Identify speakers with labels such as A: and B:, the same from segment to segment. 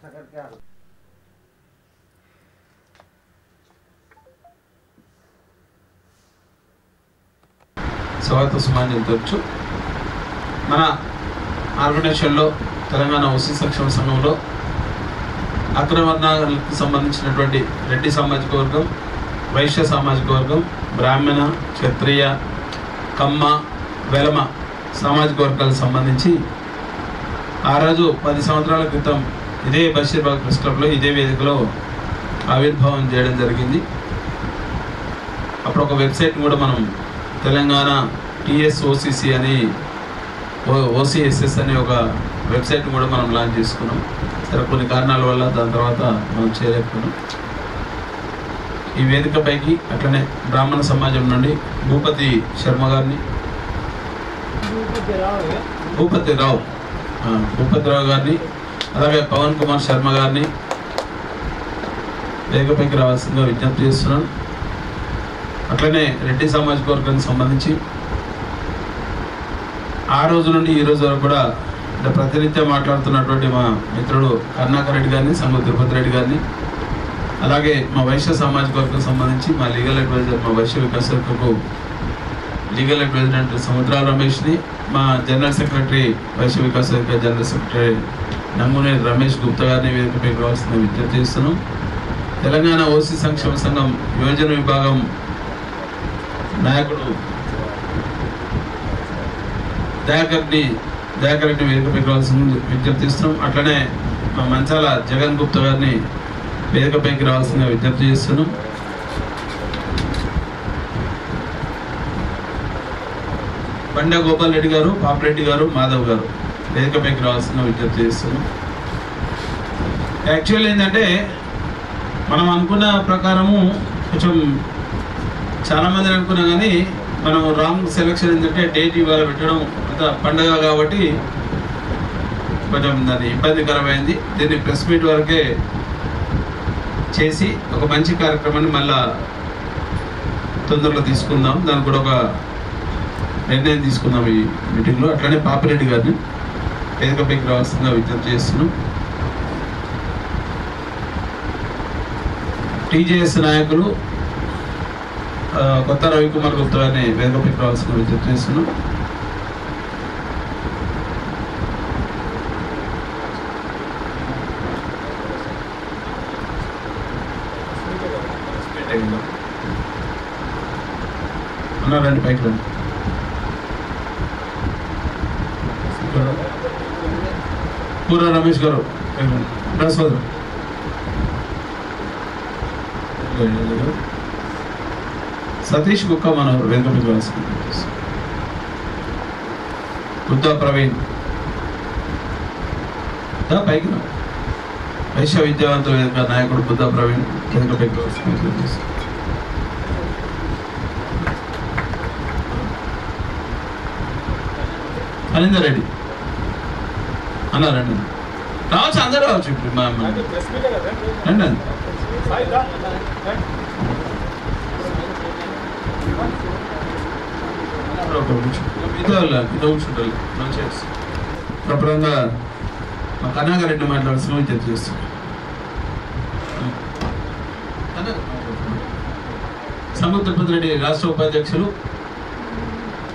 A: స్వాగత సుమాన్యులు తెచ్చు మన ఆర్గనైజేషన్లో తెలంగాణ ఓసీ సంక్షేమ సంఘంలో అగ్రవర్ణాలకు సంబంధించినటువంటి రెడ్డి సామాజిక వర్గం, వైశ్య సామాజిక వర్గం, బ్రాహ్మణ, క్షత్రియ, కమ్మ, వెలమ సామాజిక వర్గాలకు సంబంధించి ఆ రోజు 10 సంవత్సరాల క్రితం ఇదే బషీర్బాగ్ ప్రెస్ క్లబ్లో ఇదే వేదికలో ఆవిర్భావం చేయడం జరిగింది. అప్పుడు ఒక వెబ్సైట్ కూడా మనం తెలంగాణ TSOCC అని OCSS అనే ఒక వెబ్సైట్ కూడా మనం లాంచ్ చేసుకున్నాం. సరే కొన్ని కారణాల వల్ల దాని తర్వాత మనం చేయలేకపోయినాం. ఈ వేదికపైకి అట్లనే బ్రాహ్మణ సమాజం నుండి భూపతి శర్మ గారిని, భూపతి రావు గారిని, అలాగే పవన్ కుమార్ శర్మ గారిని వేదికపైకి రావాల్సిందిగా విజ్ఞప్తి చేస్తున్నాను. అట్లనే రెడ్డి సామాజిక వర్గానికి సంబంధించి ఆ రోజు నుండి ఈ రోజు వరకు కూడా ప్రతినిత్యం మాట్లాడుతున్నటువంటి మా మిత్రుడు కరుణాకర్ రెడ్డి గారిని, సంగు తిరుపతి రెడ్డి గారిని, అలాగే మా వైశ్య సామాజిక వర్గం సంబంధించి మా లీగల్ అడ్వైజర్, మా వైశ్య వికాస్ వర్గకు లీగల్ అడ్వైజర్ సముద్రాల రమేష్ని, మా జనరల్ సెక్రటరీ వైశ్య వికాస్ వర్గ జనరల్ సెక్రటరీ నంగునేని రమేష్ గుప్తా గారిని వేదికపైకి రావాల్సిన విజ్ఞప్తి చేస్తున్నాం. తెలంగాణ ఓసీ సంక్షేమ సంఘం యువజన విభాగం నాయకుడు దయాకర్ రెడ్డి వేదికపైకి రావాల్సిన విజ్ఞప్తి చేస్తున్నాం. అట్లనే మా మంచాల జగన్ గుప్తా గారిని వేదికపైకి రావాల్సిన విజ్ఞప్తి చేస్తున్నాం. బండ గోపాల్ రెడ్డి గారు, పాపిరెడ్డి గారు, మాధవ్ గారు వేదికపైకి రావాల్సిన విజ్ఞప్తి చేస్తున్నాం. యాక్చువల్ ఏంటంటే మనం అనుకున్న ప్రకారము కొంచెం చాలామంది అనుకున్నాం కానీ మనం రాంగ్ సెలెక్షన్ ఏంటంటే డేట్ ఇవాళ పెట్టడం అంత పండగ కాబట్టి కొంచెం దాన్ని ఇబ్బందికరమైంది. దీన్ని ప్రెస్ మీట్ వరకే చేసి ఒక మంచి కార్యక్రమాన్ని మళ్ళా తొందరలో తీసుకుందాం, దానికి కూడా ఒక నిర్ణయం తీసుకుందాం ఈ మీటింగ్లో. అట్లనే పాపిరెడ్డి గారిని వేదికపైకి రావాల్సిందిగా విజ్ఞప్తి చేస్తున్నాం. TJS నాయకులు కొత్త రవికుమార్ గుప్తా గారిని వేదికపైకి రావాల్సిన విజ్ఞప్తి చేస్తున్నాం. రండి పైకి రండి. పూర్వ రమేష్ గారు సోదరు, సతీష్ గుక్క మనోహర్ వేదికపైకి రావాల్సింది. బుద్ధా ప్రవీణ్ పైకి వైశ్య విద్యావంత వేదిక నాయకుడు బుద్ధా ప్రవీణ్ వేదికపైకి రావాల్సింది. అనిందర్ రెడ్డి అన్నారండి, రావచ్చు అందరూ రావచ్చు. ఇప్పుడు రండి ప్రపరంగా మా కరుణాకర్ రెడ్డి మాట్లాడాల్సిన విజ్ఞప్తి చేస్తాం. సంగు తిరుపతి రెడ్డి రాష్ట్ర ఉపాధ్యక్షులు,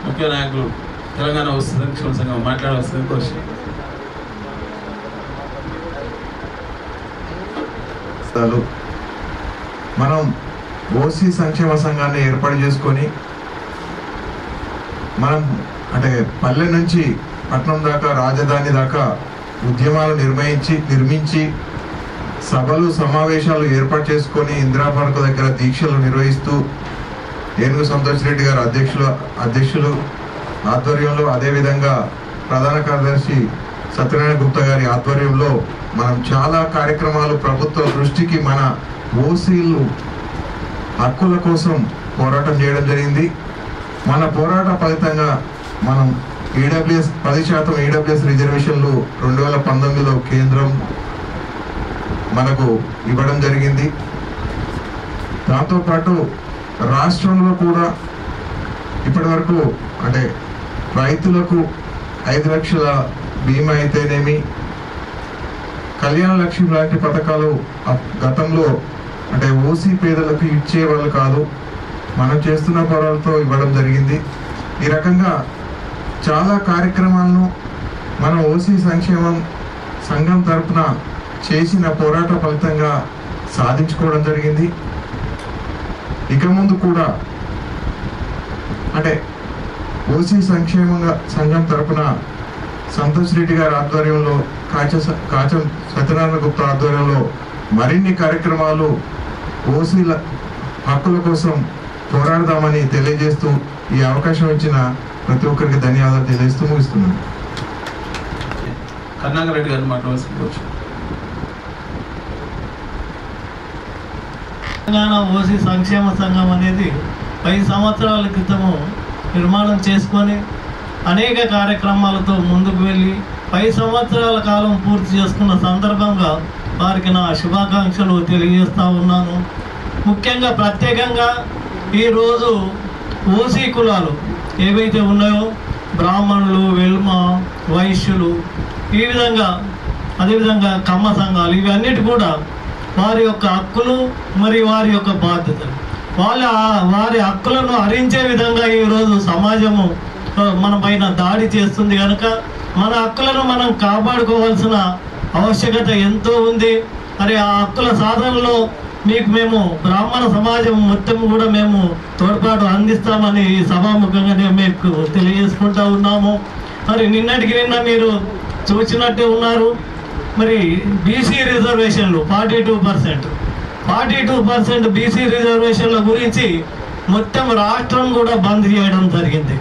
A: ముఖ్య నాయకులు తెలంగాణ ఓసీ సంక్షేమ సంఘం మాట్లాడాల్సిన కోరిక.
B: మనం ఓసీ సంక్షేమ సంఘాన్ని ఏర్పాటు చేసుకొని మనం అంటే పల్లె నుంచి పట్టణం దాకా, రాజధాని దాకా ఉద్యమాలు నిర్మించి సభలు సమావేశాలు ఏర్పాటు చేసుకొని ఇందిరా పార్క్ దగ్గర దీక్షలు నిర్వహిస్తూ ఏనుగు సంతోష్ రెడ్డి గారు అధ్యక్షులు ఆధ్వర్యంలో, అదేవిధంగా ప్రధాన కార్యదర్శి సత్యనారాయణ గుప్తా గారి ఆధ్వర్యంలో మనం చాలా కార్యక్రమాలు ప్రభుత్వ దృష్టికి మన ఓసీలు హక్కుల కోసం పోరాటం చేయడం జరిగింది. మన పోరాట ఫలితంగా మనం ఈడబ్ల్యూఎస్ 10% ఈడబ్ల్యూఎస్ రిజర్వేషన్లు 2019లో కేంద్రం మనకు ఇవ్వడం జరిగింది. దాంతోపాటు రాష్ట్రంలో కూడా ఇప్పటి వరకు అంటే రైతులకు 5 లక్షల బీమా అయితేనేమి, కళ్యాణ లక్ష్మి లాంటి పథకాలు గతంలో అంటే ఓసీ పేదలకు ఇచ్చేవాళ్ళు కాదు, మనం చేస్తున్న పోరాటాలతో ఇవ్వడం జరిగింది. ఈ రకంగా చాలా కార్యక్రమాలను మనం ఓసీ సంక్షేమం సంఘం తరఫున చేసిన పోరాట ఫలితంగా సాధించుకోవడం జరిగింది. ఇక ముందు కూడా అంటే ఓసీ సంఘం తరఫున సంతోష్ రెడ్డి గారి ఆధ్వర్యంలో కాచం సత్యనారాయణ గుప్తా ఆధ్వర్యంలో మరిన్ని కార్యక్రమాలు ఓసీల హక్కుల కోసం పోరాడదామని తెలియజేస్తూ ఈ అవకాశం ఇచ్చిన ప్రతి ఒక్కరికి ధన్యవాదాలు తెలియజేస్తూ ముగిస్తున్నాను.
A: కన్నాకర్ రెడ్డి గారిని మాట్లాడుకోవచ్చు.
C: తెలంగాణ ఓసీ సంక్షేమ సంఘం అనేది 10 సంవత్సరాల క్రితము నిర్మాణం చేసుకొని అనేక కార్యక్రమాలతో ముందుకు వెళ్ళి 10 సంవత్సరాల కాలం పూర్తి చేసుకున్న సందర్భంగా వారికి నా శుభాకాంక్షలు తెలియజేస్తూ ఉన్నాను. ముఖ్యంగా ప్రత్యేకంగా ఈరోజు ఓసీ కులాలు ఏవైతే ఉన్నాయో బ్రాహ్మణులు, వెల్మ, వైశ్యులు, ఈ విధంగా అదేవిధంగా కమ్మ సంఘాలు, ఇవన్నిటి కూడా వారి యొక్క హక్కులు మరియు వారి యొక్క బాధ్యతలు, వారి హక్కులను హరించే విధంగా ఈరోజు సమాజము మన పైన దాడి చేస్తుంది కనుక మన హక్కులను మనం కాపాడుకోవాల్సిన ఆవశ్యకత ఎంతో ఉంది. మరి ఆ హక్కుల సాధనలో మేము బ్రాహ్మణ సమాజం మొత్తం కూడా మేము తోడ్పాటు అందిస్తామని సభాముఖంగా మీకు తెలియజేసుకుంటా ఉన్నాము. మరి నిన్నటికి నిన్న మీరు చూసినట్టే ఉన్నారు, మరి బీసీ రిజర్వేషన్లు 42% బీసీ రిజర్వేషన్ల గురించి మొత్తం రాష్ట్రం కూడా బంద్ చేయడం జరిగింది.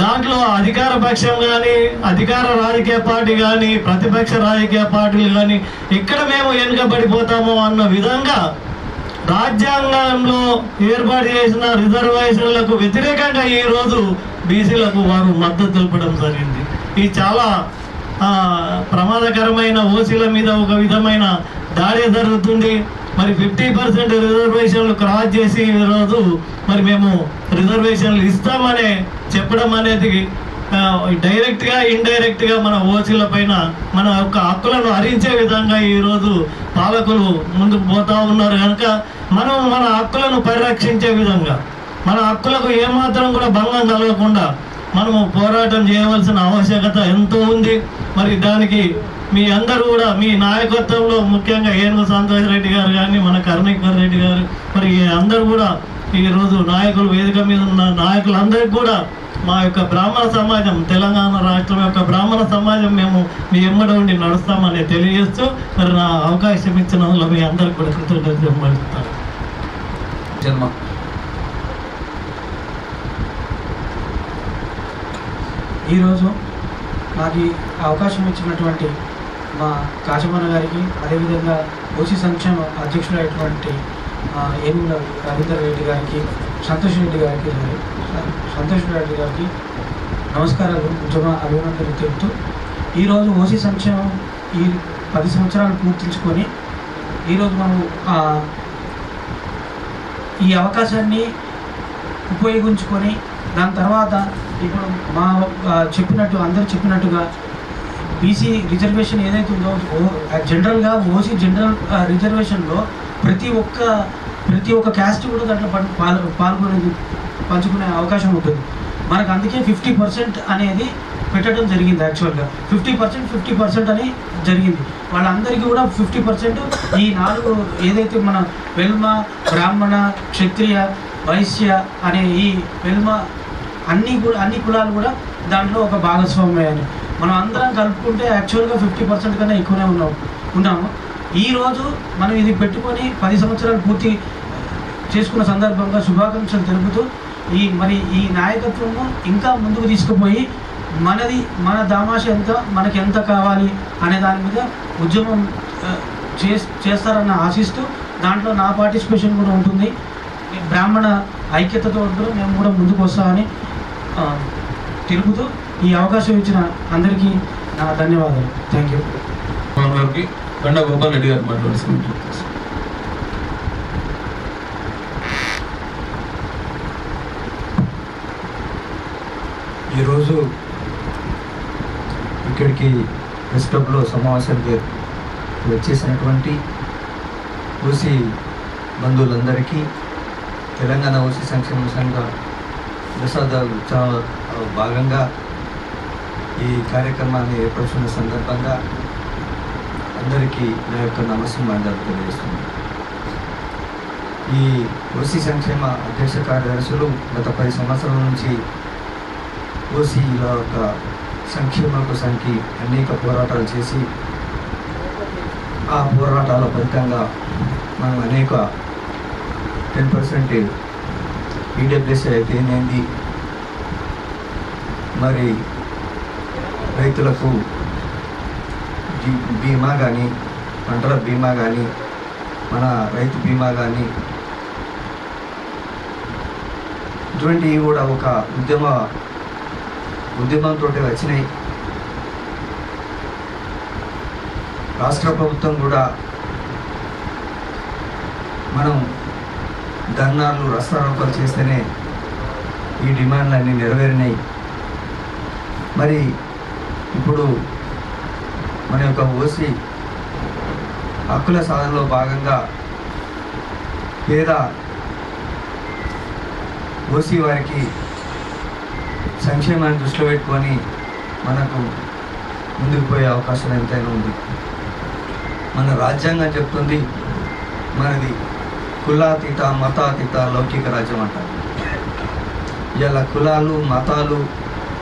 C: దాంట్లో అధికార పక్షం కానీ, అధికార రాజకీయ పార్టీ కానీ, ప్రతిపక్ష రాజకీయ పార్టీలు కానీ ఎక్కడ మేము వెనుకబడిపోతామో అన్న విధంగా రాజ్యాంగంలో ఏర్పాటు చేసిన రిజర్వేషన్లకు వ్యతిరేకంగా ఈరోజు బీసీలకు వారు మద్దతు తెలపడం జరిగింది. ఇది చాలా ప్రమాదకరమైన ఓసీల మీద ఒక విధమైన దాడి జరుగుతుంది. మరి 50% రిజర్వేషన్లు క్రాస్ చేసి ఈరోజు మరి మేము రిజర్వేషన్లు ఇస్తామనే చెప్పడం అనేది డైరెక్ట్గా ఇండైరెక్ట్గా మన ఓసీల పైన మన యొక్క హక్కులను హరించే విధంగా ఈరోజు పాలకులు ముందుకు పోతా ఉన్నారు కనుక మనం మన హక్కులను పరిరక్షించే విధంగా మన హక్కులకు ఏమాత్రం కూడా భంగం కలగకుండా మనము పోరాటం చేయవలసిన ఆవశ్యకత ఎంతో ఉంది. మరి దానికి మీ అందరూ కూడా మీ నాయకత్వంలో ముఖ్యంగా ఏనుగు సంతోష్ రెడ్డి గారు కానీ, మన కరుణేశ్వర్ రెడ్డి గారు, మరి అందరూ కూడా ఈరోజు నాయకులు, వేదిక మీద ఉన్న నాయకులందరికీ కూడా మా యొక్క బ్రాహ్మణ సమాజం, తెలంగాణ రాష్ట్రం యొక్క బ్రాహ్మణ సమాజం మేము మీ ఎమ్మడ ఉండి నడుస్తామని తెలియజేస్తూ మరి నా అవకాశం ఇచ్చినందులో మీ అందరికి కూడా కృతజ్ఞతలు చెల్లిస్తాను.
D: ఈరోజు నాకు ఈ అవకాశం ఇచ్చినటువంటి మా కాశమన్న గారికి, అదేవిధంగా ఓసీ సంక్షేమ అధ్యక్షుడైనటువంటి ఏనుగుల రవీందర్ రెడ్డి గారికి, సంతోష్ రెడ్డి గారికి నమస్కారాలు, ఉద్యమ అభినందనలు తెలుపుతూ ఈరోజు ఓసీ సంక్షేమం ఈ 10 సంవత్సరాలు పూర్తించుకొని ఈరోజు మనం ఈ అవకాశాన్ని ఉపయోగించుకొని దాని తర్వాత ఇప్పుడు మా అందరు చెప్పినట్టుగా బీసీ రిజర్వేషన్ ఏదైతే ఉందో జనరల్గా ఓసీ జనరల్ రిజర్వేషన్లో ప్రతి ఒక్క క్యాస్ట్ కూడా దాంట్లో పంచుకునే అవకాశం ఉంటుంది మనకు. అందుకే 50% అనేది పెట్టడం జరిగింది. యాక్చువల్గా 50% అని జరిగింది. వాళ్ళందరికీ కూడా 50% ఈ 4 ఏదైతే మన వెల్మ, బ్రాహ్మణ, క్షత్రియ, వైశ్య అనే ఈ వెల్మ అన్ని కులాలు కూడా దాంట్లో ఒక భాగస్వామ్యాన్ని మనం అందరం కలుపుకుంటే యాక్చువల్గా 50% కన్నా ఎక్కువనే ఉన్నాము. ఈరోజు మనం ఇది పెట్టుకొని 10 సంవత్సరాలు పూర్తి చేసుకున్న సందర్భంగా శుభాకాంక్షలు తెలుపుతూ ఈ నాయకత్వము ఇంకా ముందుకు తీసుకుపోయి మన దామాష మనకి ఎంత కావాలి అనే దాని మీద ఉద్యమం చేస్తారన్న ఆశిస్తూ దాంట్లో నా పార్టిసిపేషన్ కూడా ఉంటుంది. బ్రాహ్మణ ఐక్యతతో మేము కూడా ముందుకు వస్తామని తెలుపుతూ ఈ అవకాశం ఇచ్చిన అందరికీ నా ధన్యవాదాలు. Thank you.
A: గండా గోపాల్ రెడ్డి గారు మాట్లాడుతున్నారు.
E: ఈరోజు ఇక్కడికి ప్రెస్ క్లబ్లో సమావేశానికి వచ్చేసినటువంటి ఓసీ బంధువులందరికీ తెలంగాణ ఓసీ సంక్షేమ సంఘ దశాబ్దాలు చాలా భాగంగా ఈ కార్యక్రమాన్ని ఏర్పరుచుకున్న సందర్భంగా అందరికీ నా యొక్క నమస్కారాలు తెలియజేస్తున్నాను. ఈ ఓసీ సంక్షేమ అధ్యక్ష కార్యదర్శులు గత 10 సంవత్సరాల నుంచి ఓసీల యొక్క సంక్షేమం కోసానికి అనేక పోరాటాలు చేసి ఆ పోరాటాల ఫలితంగా మనం అనేక 10% ఈడబ్ల్యూఎస్ అయితేనేది, మరి రైతులకు బీమా కానీ, పంటల బీమా కానీ, మన రైతు బీమా కానీ, ఇటువంటివి కూడా ఒక ఉద్యమంతో వచ్చినాయి. రాష్ట్ర ప్రభుత్వం కూడా మనం ధర్నాలు రస్తారోకలు చేస్తేనే ఈ డిమాండ్లు అన్నీ నెరవేరినాయి. మరి ఇప్పుడు మన యొక్క ఓసీ హక్కుల సాధనలో భాగంగా పేద ఓసీ వారికి సంక్షేమాన్ని దృష్టిలో పెట్టుకొని మనకు ముందుకు పోయే అవకాశం ఎంతైనా ఉంది. మన రాజ్యాంగం చెప్తుంది మనది కులాతీత మతాతీత లౌకిక రాజ్యం అంటారు. ఇలా కులాలు మతాలు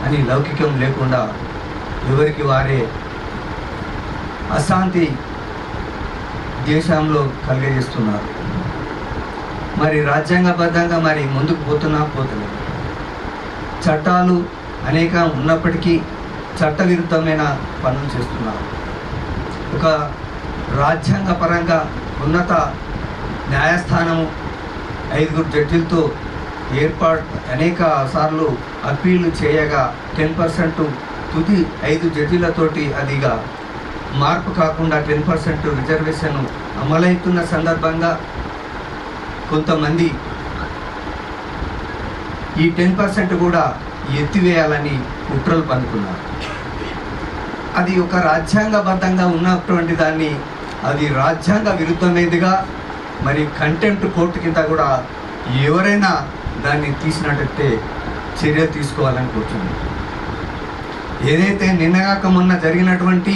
E: అని లౌకికం లేకుండా ఎవరికి వారే అశాంతి దేశంలో కలిగజేస్తున్నారు. మరి రాజ్యాంగబద్ధంగా మరి ముందుకు పోతలేదు. చట్టాలు అనేక ఉన్నప్పటికీ చట్టవిరుద్ధమైన పనులు చేస్తున్నారు. ఒక రాజ్యాంగ పరంగా ఉన్నత న్యాయస్థానము 5 జడ్జిలతో అనేక సార్లు అప్పీళ్లు చేయగా 10% తుది 5 జడ్జిలతోటి అదిగా మార్పు కాకుండా 10% రిజర్వేషన్ అమలవుతున్న సందర్భంగా కొంతమంది ఈ 10% కూడా ఎత్తివేయాలని కుట్రలు పన్నుకున్నారు. అది ఒక రాజ్యాంగబద్ధంగా ఉన్నటువంటి దాన్ని అది రాజ్యాంగ విరుద్ధమైనదిగా మరి కంటెంప్ట్ కోర్టు కింద కూడా ఎవరైనా దాన్ని తీసినట్టయితే చర్యలు తీసుకోవాలని కూర్చుంది. ఏదైతే నిన్నగాక మొన్న జరిగినటువంటి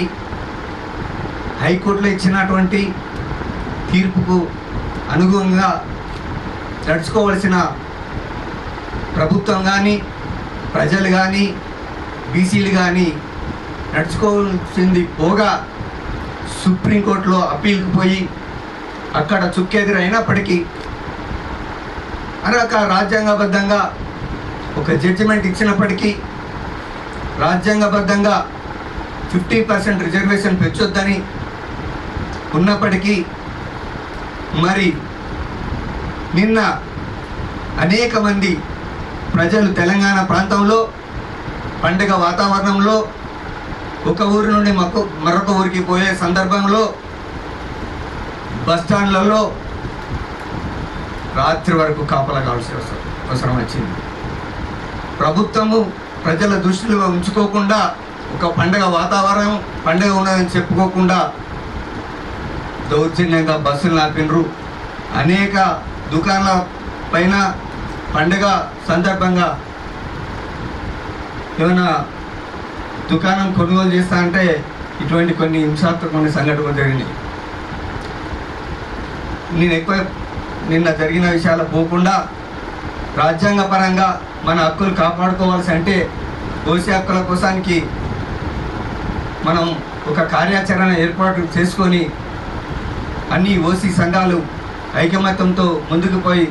E: హైకోర్టులో ఇచ్చినటువంటి తీర్పుకు అనుగుణంగా నడుచుకోవలసిన ప్రభుత్వం కానీ ప్రజలు కానీ బీసీలు కానీ నడుచుకోవాల్సింది పోగా సుప్రీంకోర్టులో అప్పీల్కి పోయి అక్కడ చుక్కెదురైనప్పటికీ అనక రాజ్యాంగబద్ధంగా ఒక జడ్జిమెంట్ ఇచ్చినప్పటికీ రాజ్యాంగబద్ధంగా 50% రిజర్వేషన్ పెంచొద్దని ఉన్నప్పటికీ మరి నిన్న అనేక మంది ప్రజలు తెలంగాణ ప్రాంతంలో పండుగ వాతావరణంలో ఒక ఊరి నుండి మరొక ఊరికి పోయే సందర్భంలో బస్టాండ్లలో రాత్రి వరకు కాపలా కావాల్సిన అవసరం వచ్చింది. ప్రభుత్వము ప్రజల దృష్టిలో ఉంచుకోకుండా ఒక పండుగ వాతావరణం పండుగ ఉన్నదని చెప్పుకోకుండా దౌర్జన్యంగా బస్సులు ఆపినరు. అనేక దుకాణాల పైన పండుగ సందర్భంగా ఏమైనా దుకాణం కొనుగోలు చేస్తా అంటే ఇటువంటి కొన్ని హింసాత్మకమైన సంఘటనలు జరిగినాయి. నేను ఎక్కువ నిన్న జరిగిన విషయాలు పోకుండా రాజ్యాంగపరంగా మన హక్కులు కాపాడుకోవాల్సి అంటే ఓసీ హక్కుల కోసానికి మనం ఒక కార్యాచరణ ఏర్పాటు చేసుకొని అన్ని ఓసీ సంఘాలు ఐకమత్యంతో ముందుకు పోయి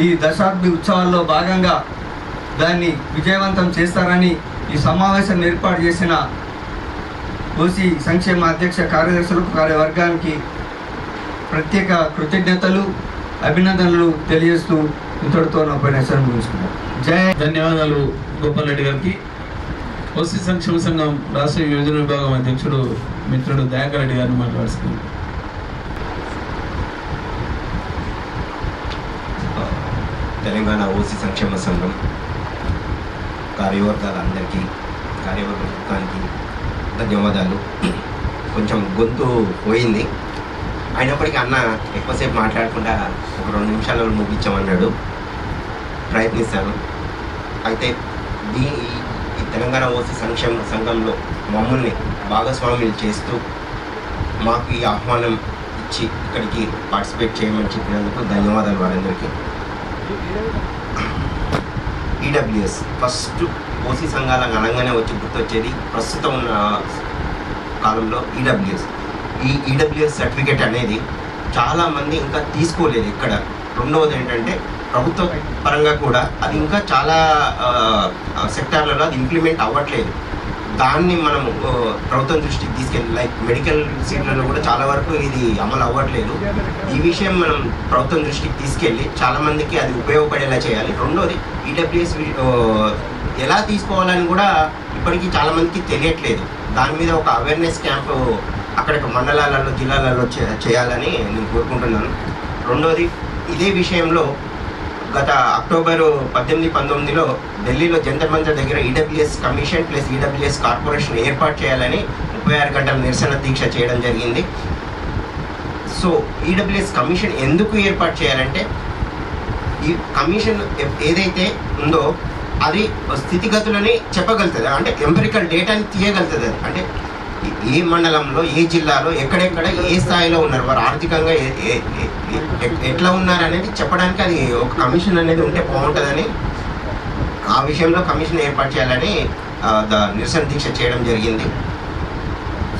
E: ఈ దశాబ్ది ఉత్సవాల్లో భాగంగా దాన్ని విజయవంతం చేస్తారని ఈ సమావేశం ఏర్పాటు చేసిన ఓసీ సంక్షేమ అధ్యక్ష కార్యదర్శులకు కార్యవర్గానికి ప్రత్యేక కృతజ్ఞతలు అభినందనలు తెలియజేస్తూ ఇంతటితో నా ఉపన్యాసాన్ని ముగించుకున్నాను. జై.
A: ధన్యవాదాలు గోపాల్ రెడ్డి గారికి. ఓసీ సంక్షేమ సంఘం రాష్ట్ర యోజన విభాగం అధ్యక్షుడు మిత్రుడు దయాకర్ రెడ్డి గారిని మాట్లాడుతున్నారు.
F: తెలంగాణ ఓసీ సంక్షేమ సంఘం కార్యవర్గాలందరికీ కార్యవర్గానికి ధన్యవాదాలు. కొంచెం గొంతు పోయింది. అయినప్పటికీ అన్న ఎక్కువసేపు మాట్లాడకుండా ఒక 2 నిమిషాలలో ముగించామన్నాడు. ప్రయత్నిస్తాను. అయితే ఈ తెలంగాణ ఓసీ సంక్షేమ సంఘంలో మమ్మల్ని భాగస్వాములు చేస్తూ మాకు ఈ ఆహ్వానం ఇచ్చి ఇక్కడికి పార్టిసిపేట్ చేయమని చెప్పినందుకు ధన్యవాదాలు వారందరికీ. ఈడబ్ల్యూఎస్ ఫస్ట్ ఓసీ సంఘాలకు అనగానే వచ్చి గుర్తొచ్చేది ప్రస్తుతం ఉన్న కాలంలో ఈడబ్ల్యూఎస్. ఈ ఈడబ్ల్యూఎస్ సర్టిఫికేట్ అనేది చాలామంది ఇంకా తీసుకోలేదు ఇక్కడ. రెండవది ఏంటంటే ప్రభుత్వ పరంగా కూడా అది ఇంకా చాలా సెక్టార్లలో అది ఇంప్లిమెంట్ అవ్వట్లేదు. దాన్ని మనం ప్రభుత్వం దృష్టికి తీసుకెళ్ళి లైక్ మెడికల్ సీట్లలో కూడా చాలా వరకు ఇది అమలు అవ్వట్లేదు. ఈ విషయం మనం ప్రభుత్వం దృష్టికి తీసుకెళ్ళి చాలామందికి అది ఉపయోగపడేలా చేయాలి. రెండోది ఈడబ్ల్యూఎస్ ఎలా తీసుకోవాలని కూడా ఇప్పటికీ చాలామందికి తెలియట్లేదు. దాని మీద ఒక అవేర్నెస్ క్యాంపు అక్కడ మండలాలలో జిల్లాలలో చేయాలని నేను కోరుకుంటున్నాను. రెండోది ఇదే విషయంలో గత అక్టోబరు 18-19లో ఢిల్లీలో జంతర్ మంతర్ దగ్గర EWS commission plus EWS corporation ఏర్పాటు చేయాలని 36 గంటల నిరసన దీక్ష చేయడం జరిగింది. సో ఈడబ్ల్యూఎస్ కమిషన్ ఎందుకు ఏర్పాటు చేయాలంటే ఈ కమిషన్ ఏదైతే ఉందో అది స్థితిగతులని చెప్పగలుగుతుంది. అంటే ఎంపెరికల్ డేటాని తీయగలుగుతుంది. అంటే ఏ మండలంలో ఏ జిల్లాలో ఎక్కడెక్కడ ఏ స్థాయిలో ఉన్నారు, వారు ఆర్థికంగా ఎట్లా ఉన్నారు అనేది చెప్పడానికి అది ఒక కమిషన్ అనేది ఉంటే బాగుంటుందని ఆ విషయంలో కమిషన్ ఏర్పాటు చేయాలని నిరసన దీక్ష చేయడం జరిగింది.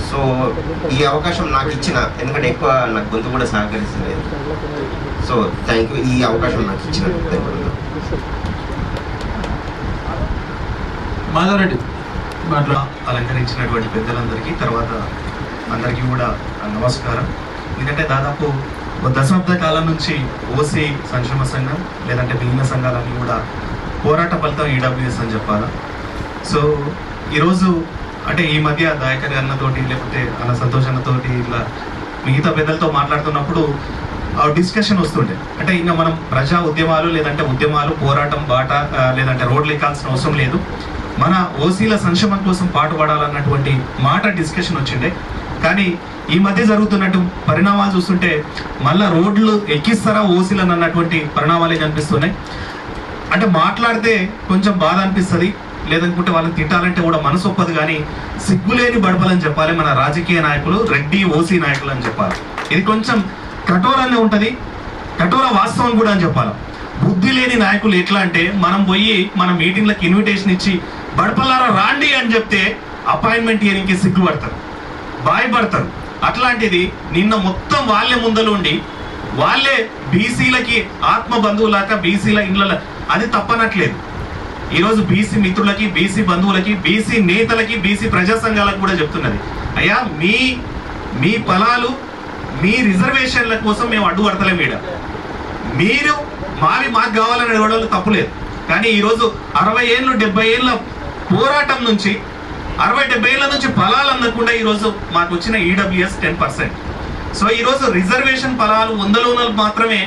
F: సో ఈ అవకాశం నాకు ఇచ్చిన, ఎందుకంటే ఎక్కువ నాకు గొంతు కూడా సహకరిస్తలేదు. సో థ్యాంక్ యూ ఈ అవకాశం నాకు ఇచ్చిన.
A: మాధవరెడ్డి
G: అలంకరించినటువంటి పెద్దలందరికీ, తర్వాత అందరికీ కూడా నమస్కారం. ఎందుకంటే దాదాపు దశాబ్ద కాలం నుంచి ఓసీ సంక్షేమ సంఘం లేదంటే మిగిలిన సంఘాలన్నీ కూడా పోరాట ఫలితం ఈడబ్ల్యూఎస్ అని చెప్పాలి. సో ఈరోజు అంటే ఈ మధ్య దయాకర్ అన్నతోటి లేకపోతే అన్న సంతోష్ అన్నతోటి ఇలా మిగతా పెద్దలతో మాట్లాడుతున్నప్పుడు డిస్కషన్ వస్తుండే. అంటే ఇంకా మనం ప్రజా ఉద్యమాలు లేదంటే ఉద్యమాలు పోరాటం బాట లేదంటే రోడ్లు ఎక్కాల్సిన అవసరం లేదు, మన ఓసీల సంక్షేమం కోసం పాటుపడాలన్నటువంటి మాట డిస్కషన్ వచ్చిండే. కానీ ఈ మధ్య జరుగుతున్నట్టు పరిణామాలు చూస్తుంటే మళ్ళా రోడ్లు ఎక్కిస్తారా ఓసీలను అన్నటువంటి పరిణామాలే కనిపిస్తున్నాయి. అంటే మాట్లాడితే కొంచెం బాధ అనిపిస్తుంది, లేదనుకుంటే వాళ్ళని తిట్టాలంటే కూడా మనసు ఒప్పదు. కానీ సిగ్గులేని బడపలని చెప్పాలి మన రాజకీయ నాయకులు, రెడ్డి ఓసీ నాయకులు అని చెప్పాలి. ఇది కొంచెం కఠోరంగా ఉంటుంది, కఠోర వాస్తవం కూడా అని చెప్పాలి. బుద్ధి లేని నాయకులు ఎట్లా అంటే మనం పోయి మన మీటింగ్లకు ఇన్విటేషన్ ఇచ్చి బడపల్లారా రాండి అని చెప్తే అపాయింట్మెంట్ ఇయరింగ్కి సిగ్గుపడతారు, బాయపడతారు. అట్లాంటిది నిన్న మొత్తం వాళ్ళే ముందలుండి వాళ్ళే బీసీలకి ఆత్మ బంధువులాక బీసీల ఇళ్ళ అది తప్పనట్లేదు. ఈరోజు బీసీ మిత్రులకి, బీసీ బంధువులకి, బీసీ నేతలకి, బీసీ ప్రజా సంఘాలకు కూడా చెప్తున్నది, అయ్యా మీ ఫలాలు మీ రిజర్వేషన్ల కోసం మేము అడ్డుపడతలేం. మీరు మాకు కావాలని అడగడం తప్పులేదు. కానీ ఈరోజు 60 ఏళ్ళు 70 ఏళ్ళ పోరాటం నుంచి 60-70 ఏళ్ళ నుంచి ఫలాలు అందకుండా ఈరోజు మాకు వచ్చిన ఈడబ్ల్యూఎస్ 10%. సో ఈరోజు రిజర్వేషన్ ఫలాలు 100 మాత్రమే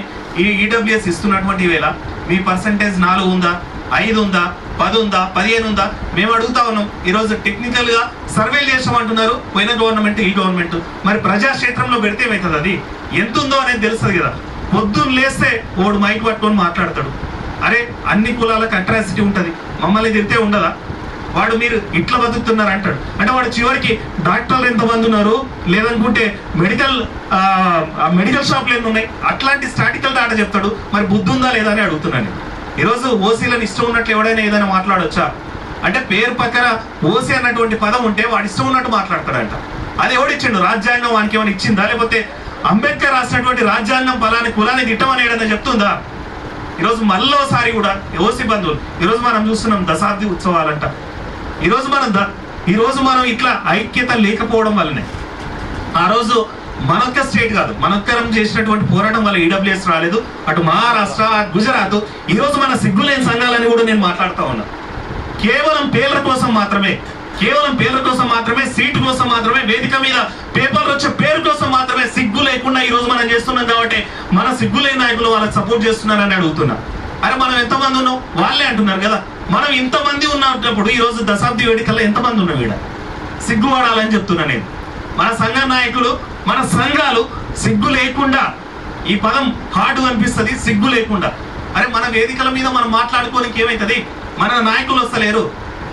G: ఈ ఈడబ్ల్యూఎస్ ఇస్తున్నటువంటి వేళ మీ పర్సంటేజ్ 4 ఉందా, 5 ఉందా, 10 ఉందా, 15 ఉందా మేము అడుగుతా ఉన్నాం. ఈరోజు టెక్నికల్ గా సర్వేలు చేసామంటున్నారు పోయిన గవర్నమెంట్ ఈ గవర్నమెంట్. మరి ప్రజాక్షేత్రంలో పెడితే ఏమవుతుంది, అది ఎంత ఉందో అనేది తెలుస్తుంది కదా. పొద్దున్న లేస్తే ఓడు మైక్ పట్టుకొని మాట్లాడతాడు, అరే అన్ని కులాలకు అట్రాసిటీ ఉంటుంది, మమ్మల్ని తిరితే ఉండదా, వాడు మీరు ఇట్లా బతుకుతున్నారు అంటాడు. అంటే వాడు చివరికి డాక్టర్లు ఎంతమంది ఉన్నారు, లేదనుకుంటే మెడికల్ షాప్లు ఎన్ని ఉన్నాయి, అట్లాంటి స్టాటికల్ డాటా చెప్తాడు. మరి బుద్ధి ఉందా లేదా అని అడుగుతున్నాను. ఈరోజు ఓసీలను ఇష్టం ఉన్నట్లు ఎవడైనా ఏదైనా మాట్లాడొచ్చా? అంటే పేరు పక్కన ఓసీ అన్నటువంటి పదం ఉంటే వాడు ఇష్టం ఉన్నట్టు మాట్లాడతాడంట. అది ఎవడిచ్చిండు? రాజ్యాంగం వానికి ఏమైనా ఇచ్చిందా? లేకపోతే అంబేద్కర్ రాసినటువంటి రాజ్యాంగం ఫలాని కులాన్ని తిట్టమని ఏదైనా చెప్తుందా? ఈరోజు మళ్ళోసారి కూడా ఓసీ బంధువులు, ఈరోజు మనం చూస్తున్నాం దశాబ్ది ఉత్సవాలంట. ఈరోజు మనం ఇట్లా ఐక్యత లేకపోవడం వల్లనే ఆ రోజు మనొక్క స్టేట్ కాదు, మనొక్కరం చేసినటువంటి పోరాటం వల్ల ఈడబ్ల్యూఎస్ రాలేదు. అటు మహారాష్ట్ర, గుజరాత్, ఈరోజు మన సిగ్గులేని సంఘాలని కూడా నేను మాట్లాడుతూ ఉన్నా. కేవలం పేర్ల కోసం మాత్రమే, సీటు కోసం మాత్రమే, వేదిక మీద పేపర్లు వచ్చే పేరు కోసం మాత్రమే సిగ్గు లేకుండా ఈరోజు మనం చేస్తున్నాం. కాబట్టి మన సిగ్గులేని నాయకులు వాళ్ళకి సపోర్ట్ చేస్తున్నారని అడుగుతున్నా. అరే మనం ఎంతమంది ఉన్నాం వాళ్ళే అంటున్నారు కదా. మనం ఇంతమంది ఉన్నప్పుడు ఈరోజు దశాబ్ది వేడుకల్లో ఎంతమంది ఉన్నాం? సిగ్గుపడాలని చెప్తున్నా నేను. మన సంఘ నాయకులు, మన సంఘాలు సిగ్గు లేకుండా, ఈ పదం హార్డ్ అనిపిస్తుంది, సిగ్గు లేకుండా అరే మన వేదికల మీద మనం మాట్లాడుకోనికి ఏమవుతుంది, మన నాయకులు వస్తలేరు,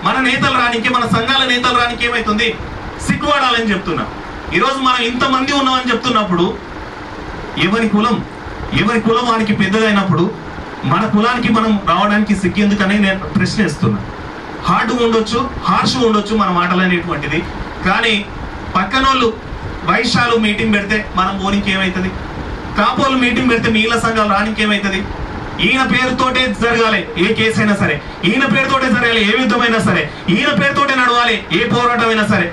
G: మన నేతలు రానికి, మన సంఘాల నేతలు రానికి ఏమవుతుంది, సిగ్గుపడాలని చెప్తున్నా. ఈరోజు మనం ఇంతమంది ఉన్నామని చెప్తున్నప్పుడు ఎవరి కులం వానికి పెద్దదైనప్పుడు మన కులానికి మనం రావడానికి సిగ్గెందుకని నేను ప్రశ్నిస్తున్నా. హార్డ్ ఉండొచ్చు, హార్ష్ ఉండొచ్చు మన మాటలు అనేటువంటిది, కానీ పక్కనోళ్ళు వైశ్యాలు మీటింగ్ పెడితే మనం పోనీకి ఏమవుతుంది, కాపోలు మీటింగ్ పెడితే మిగిలిన సంఘాలు రానికి ఏమవుతుంది? ఈయన పేరుతోటే జరగాలి ఏ కేసు అయినా సరే, ఈయన పేరుతోటే జరగాలి ఏ యుద్ధమైనా సరే, ఈయన పేరుతోటే నడవాలి ఏ పోరాటం అయినా సరే.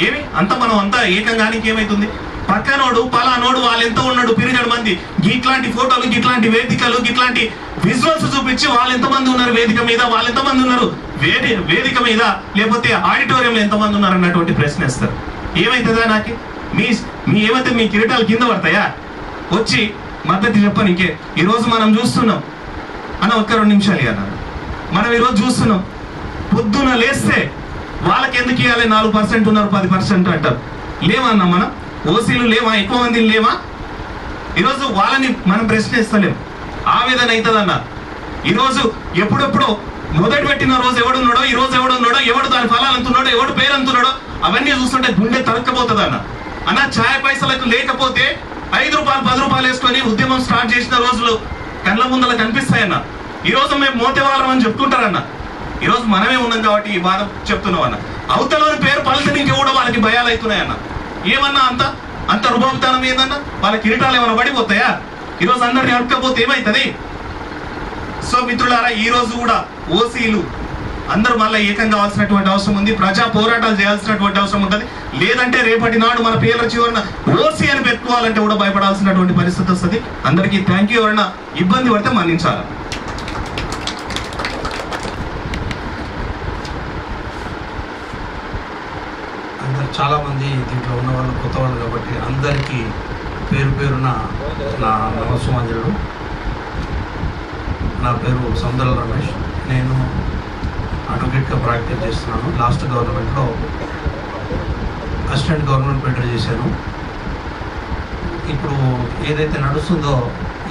G: ఏమి అంత మనం అంతా ఏకంగానికి ఏమవుతుంది? పక్కనోడు పలానోడు వాళ్ళు ఎంత ఉన్నాడు పిరిగడు మంది, ఇట్లాంటి ఫోటోలు, ఇట్లాంటి వేదికలు, ఇట్లాంటి విజువల్స్ చూపించి వాళ్ళు ఎంతమంది ఉన్నారు వేదిక మీద, వాళ్ళు ఎంతమంది ఉన్నారు వేదిక మీద, లేకపోతే ఆడిటోరియంలో ఎంతమంది ఉన్నారు అన్నటువంటి ప్రశ్న ఇస్తారు. ఏమవుతుందా నాకు మీ ఏమైతే మీ కిరీటాలు కింద పడతాయా? వచ్చి మద్దతు చెప్పనీకే ఈరోజు మనం చూస్తున్నాం అన్న. ఒక్క 2 నిమిషాలు అన్నారు. మనం ఈరోజు చూస్తున్నాం, పొద్దున లేస్తే వాళ్ళకి ఎందుకు ఇవ్వాలి 4% ఉన్నారు 10% అంటారు. లేమన్నా మనం ఓసీలు లేవా? ఎక్కువ మందిని లేవా? ఈరోజు వాళ్ళని మనం ప్రశ్నిస్తలేం, ఆవేదన అవుతుందన్న. ఈరోజు ఎప్పుడెప్పుడో మొదటి పెట్టిన రోజు ఎవడున్నాడో, ఈ రోజు ఎవడున్నాడో, ఎవడు దాని ఫలాలు అంటున్నాడో, ఎవడు పేరు అంటున్నాడో అవన్నీ చూస్తుంటే గుండె తరక్కపోతుంది అన్న. ఛాయ్ పైసలకు లేకపోతే 5 రూపాయలు 10 రూపాయలు వేసుకొని ఉద్యమం స్టార్ట్ చేసిన రోజులు కళ్ళ ముందర కనిపిస్తాయన్న. ఈరోజు మేము మోతేవాళ్ళం అని చెప్పుకుంటారన్న. ఈరోజు మనమే ఉన్నాం కాబట్టి ఈ బాధ చెప్తున్నాం అన్న. అవతలని పేరు పలసనికి కూడా వాళ్ళకి భయాలు అవుతున్నాయన్న. ఏమన్నా అంత రుబాబుతనం ఏందన్నా? వాళ్ళ కిరీటాలు ఏమైనా పడిపోతాయా? ఈరోజు అందరిని అడకపోతే ఏమవుతుంది? సో మిత్రులారా, ఈ రోజు కూడా ఓసీలు అందరూ మళ్ళీ ఏకం కావాల్సినటువంటి అవసరం ఉంది. ప్రజా పోరాటాలు చేయాల్సినటువంటి అవసరం ఉంటుంది. లేదంటే రేపటి నాడు మన పేర్ల చివరన ఓసీ అని పెట్టుకోవాలంటే కూడా భయపడాల్సినటువంటి పరిస్థితి వస్తుంది. అందరికీ థ్యాంక్ యూ. ఎవరైనా ఇబ్బంది పడితే మన్నించాలి.
H: చాలామంది దీంట్లో ఉన్న వాళ్ళు కొత్త వాళ్ళు కాబట్టి అందరికీ పేరున నా నమస్సుమాంజలు. నా పేరు సముద్ర రమేష్. నేను అడ్వకేట్గా ప్రాక్టీస్ చేస్తున్నాను. లాస్ట్ గవర్నమెంట్లో అసిస్టెంట్ గవర్నమెంట్ ప్రిపేర్ చేశాను. ఇప్పుడు ఏదైతే నడుస్తుందో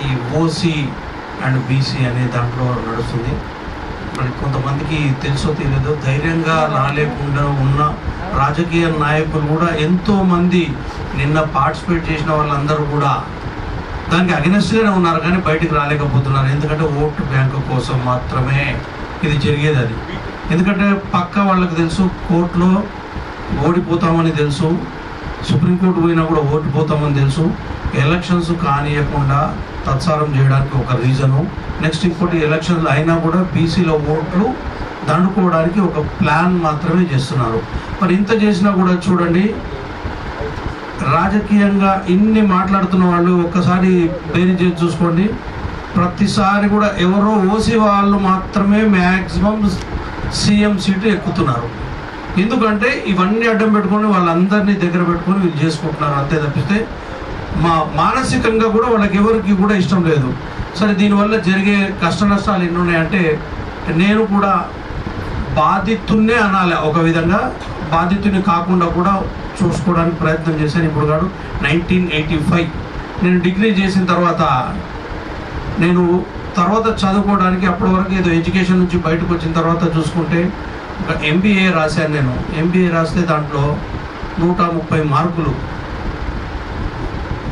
H: ఈ ఓసీ అండ్ బీసీ అనే దాంట్లో నడుస్తుంది. మరి కొంతమందికి తెలుసో తెలియదో ధైర్యంగా రాలేకుండా ఉన్న రాజకీయ నాయకులు కూడా ఎంతోమంది నిన్న పార్టిసిపేట్ చేసిన వాళ్ళందరూ కూడా దానికి అగెనెస్ట్గానే ఉన్నారు, కానీ బయటికి రాలేకపోతున్నారు. ఎందుకంటే ఓటు బ్యాంకు కోసం మాత్రమే ఇది జరిగేది. అది ఎందుకంటే పక్క వాళ్ళకి తెలుసు, కోర్టులో ఓడిపోతామని తెలుసు, సుప్రీంకోర్టు పోయినా కూడా ఓడిపోతామని తెలుసు. ఎలక్షన్స్ కానియకుండా తత్సారం చేయడానికి ఒక రీజను. నెక్స్ట్ ఇంకోటి, ఎలక్షన్లు అయినా కూడా బీసీలో ఓట్లు దండుకోవడానికి ఒక ప్లాన్ మాత్రమే చేస్తున్నారు. మరి ఇంత చేసినా కూడా చూడండి, రాజకీయంగా ఇన్ని మాట్లాడుతున్న వాళ్ళు ఒక్కసారి బేరీ చేసి చూసుకోండి. ప్రతిసారి కూడా ఎవరో ఓసీ వాళ్ళు మాత్రమే మ్యాక్సిమం సీఎం సీటు ఎక్కుతున్నారు. ఎందుకంటే ఇవన్నీ అడ్డం పెట్టుకొని వాళ్ళందరినీ దగ్గర పెట్టుకొని వీళ్ళు చేసుకుంటున్నారు. అంతే తప్పిస్తే మానసికంగా కూడా వాళ్ళకి ఎవరికి కూడా ఇష్టం లేదు. సరే, దీనివల్ల జరిగే కష్ట నష్టాలు ఎన్ని ఉన్నాయంటే, నేను కూడా బాధితున్నే అనాలి. ఒక విధంగా బాధితుని కాకుండా కూడా చూసుకోవడానికి ప్రయత్నం చేశాను. ఇప్పుడు కాదు, 1985 నేను డిగ్రీ చేసిన తర్వాత నేను చదువుకోవడానికి అప్పటి వరకు ఏదో ఎడ్యుకేషన్ నుంచి బయటకు వచ్చిన తర్వాత చూసుకుంటే ఒక MBA రాశాను. నేను MBA రాస్తే దాంట్లో 130 మార్కులు,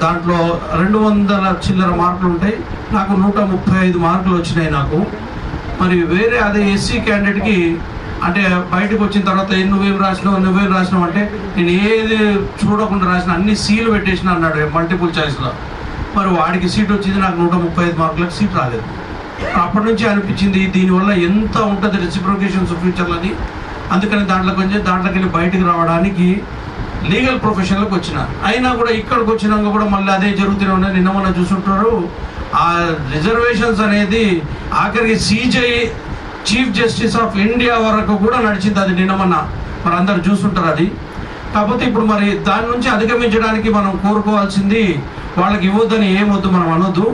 H: దాంట్లో 200 చిల్లర మార్కులు ఉంటాయి. నాకు 135 మార్కులు వచ్చినాయి నాకు. మరి వేరే అదే ఎస్సీ క్యాండిడేట్కి అంటే బయటకు వచ్చిన తర్వాత నువ్వేం రాసినావు అంటే, నేను ఏది చూడకుండా రాసిన అన్ని సీలు పెట్టేసిన అన్నాడు మల్టిపుల్ చాయిస్లో. మరి వాడికి సీట్ వచ్చింది, నాకు 135 మార్కులకు సీట్ రాలేదు. అప్పటి నుంచి అనిపించింది దీనివల్ల ఎంత ఉంటుంది రెసిప్రొకేషన్స్ ఫ్యూచర్లని. అందుకని దాంట్లోకి వెళ్ళి బయటకు రావడానికి లీగల్ ప్రొఫెషన్లోకి వచ్చిన. అయినా కూడా ఇక్కడికి వచ్చినాక కూడా మళ్ళీ అదే జరుగుతూనే ఉన్నాయి. నిన్న మొన్న చూసుంటారు, ఆ రిజర్వేషన్స్ అనేది ఆఖరికి CJI chief justice of India వరకు కూడా నడిచింది. అది నిన్న మొన్న మరి అందరు చూస్తుంటారు అది. కాకపోతే ఇప్పుడు మరి దాని నుంచి అధిగమించడానికి మనం కోరుకోవాల్సింది, వాళ్ళకి ఇవ్వద్దని ఏమొద్దు మనం అనొద్దు.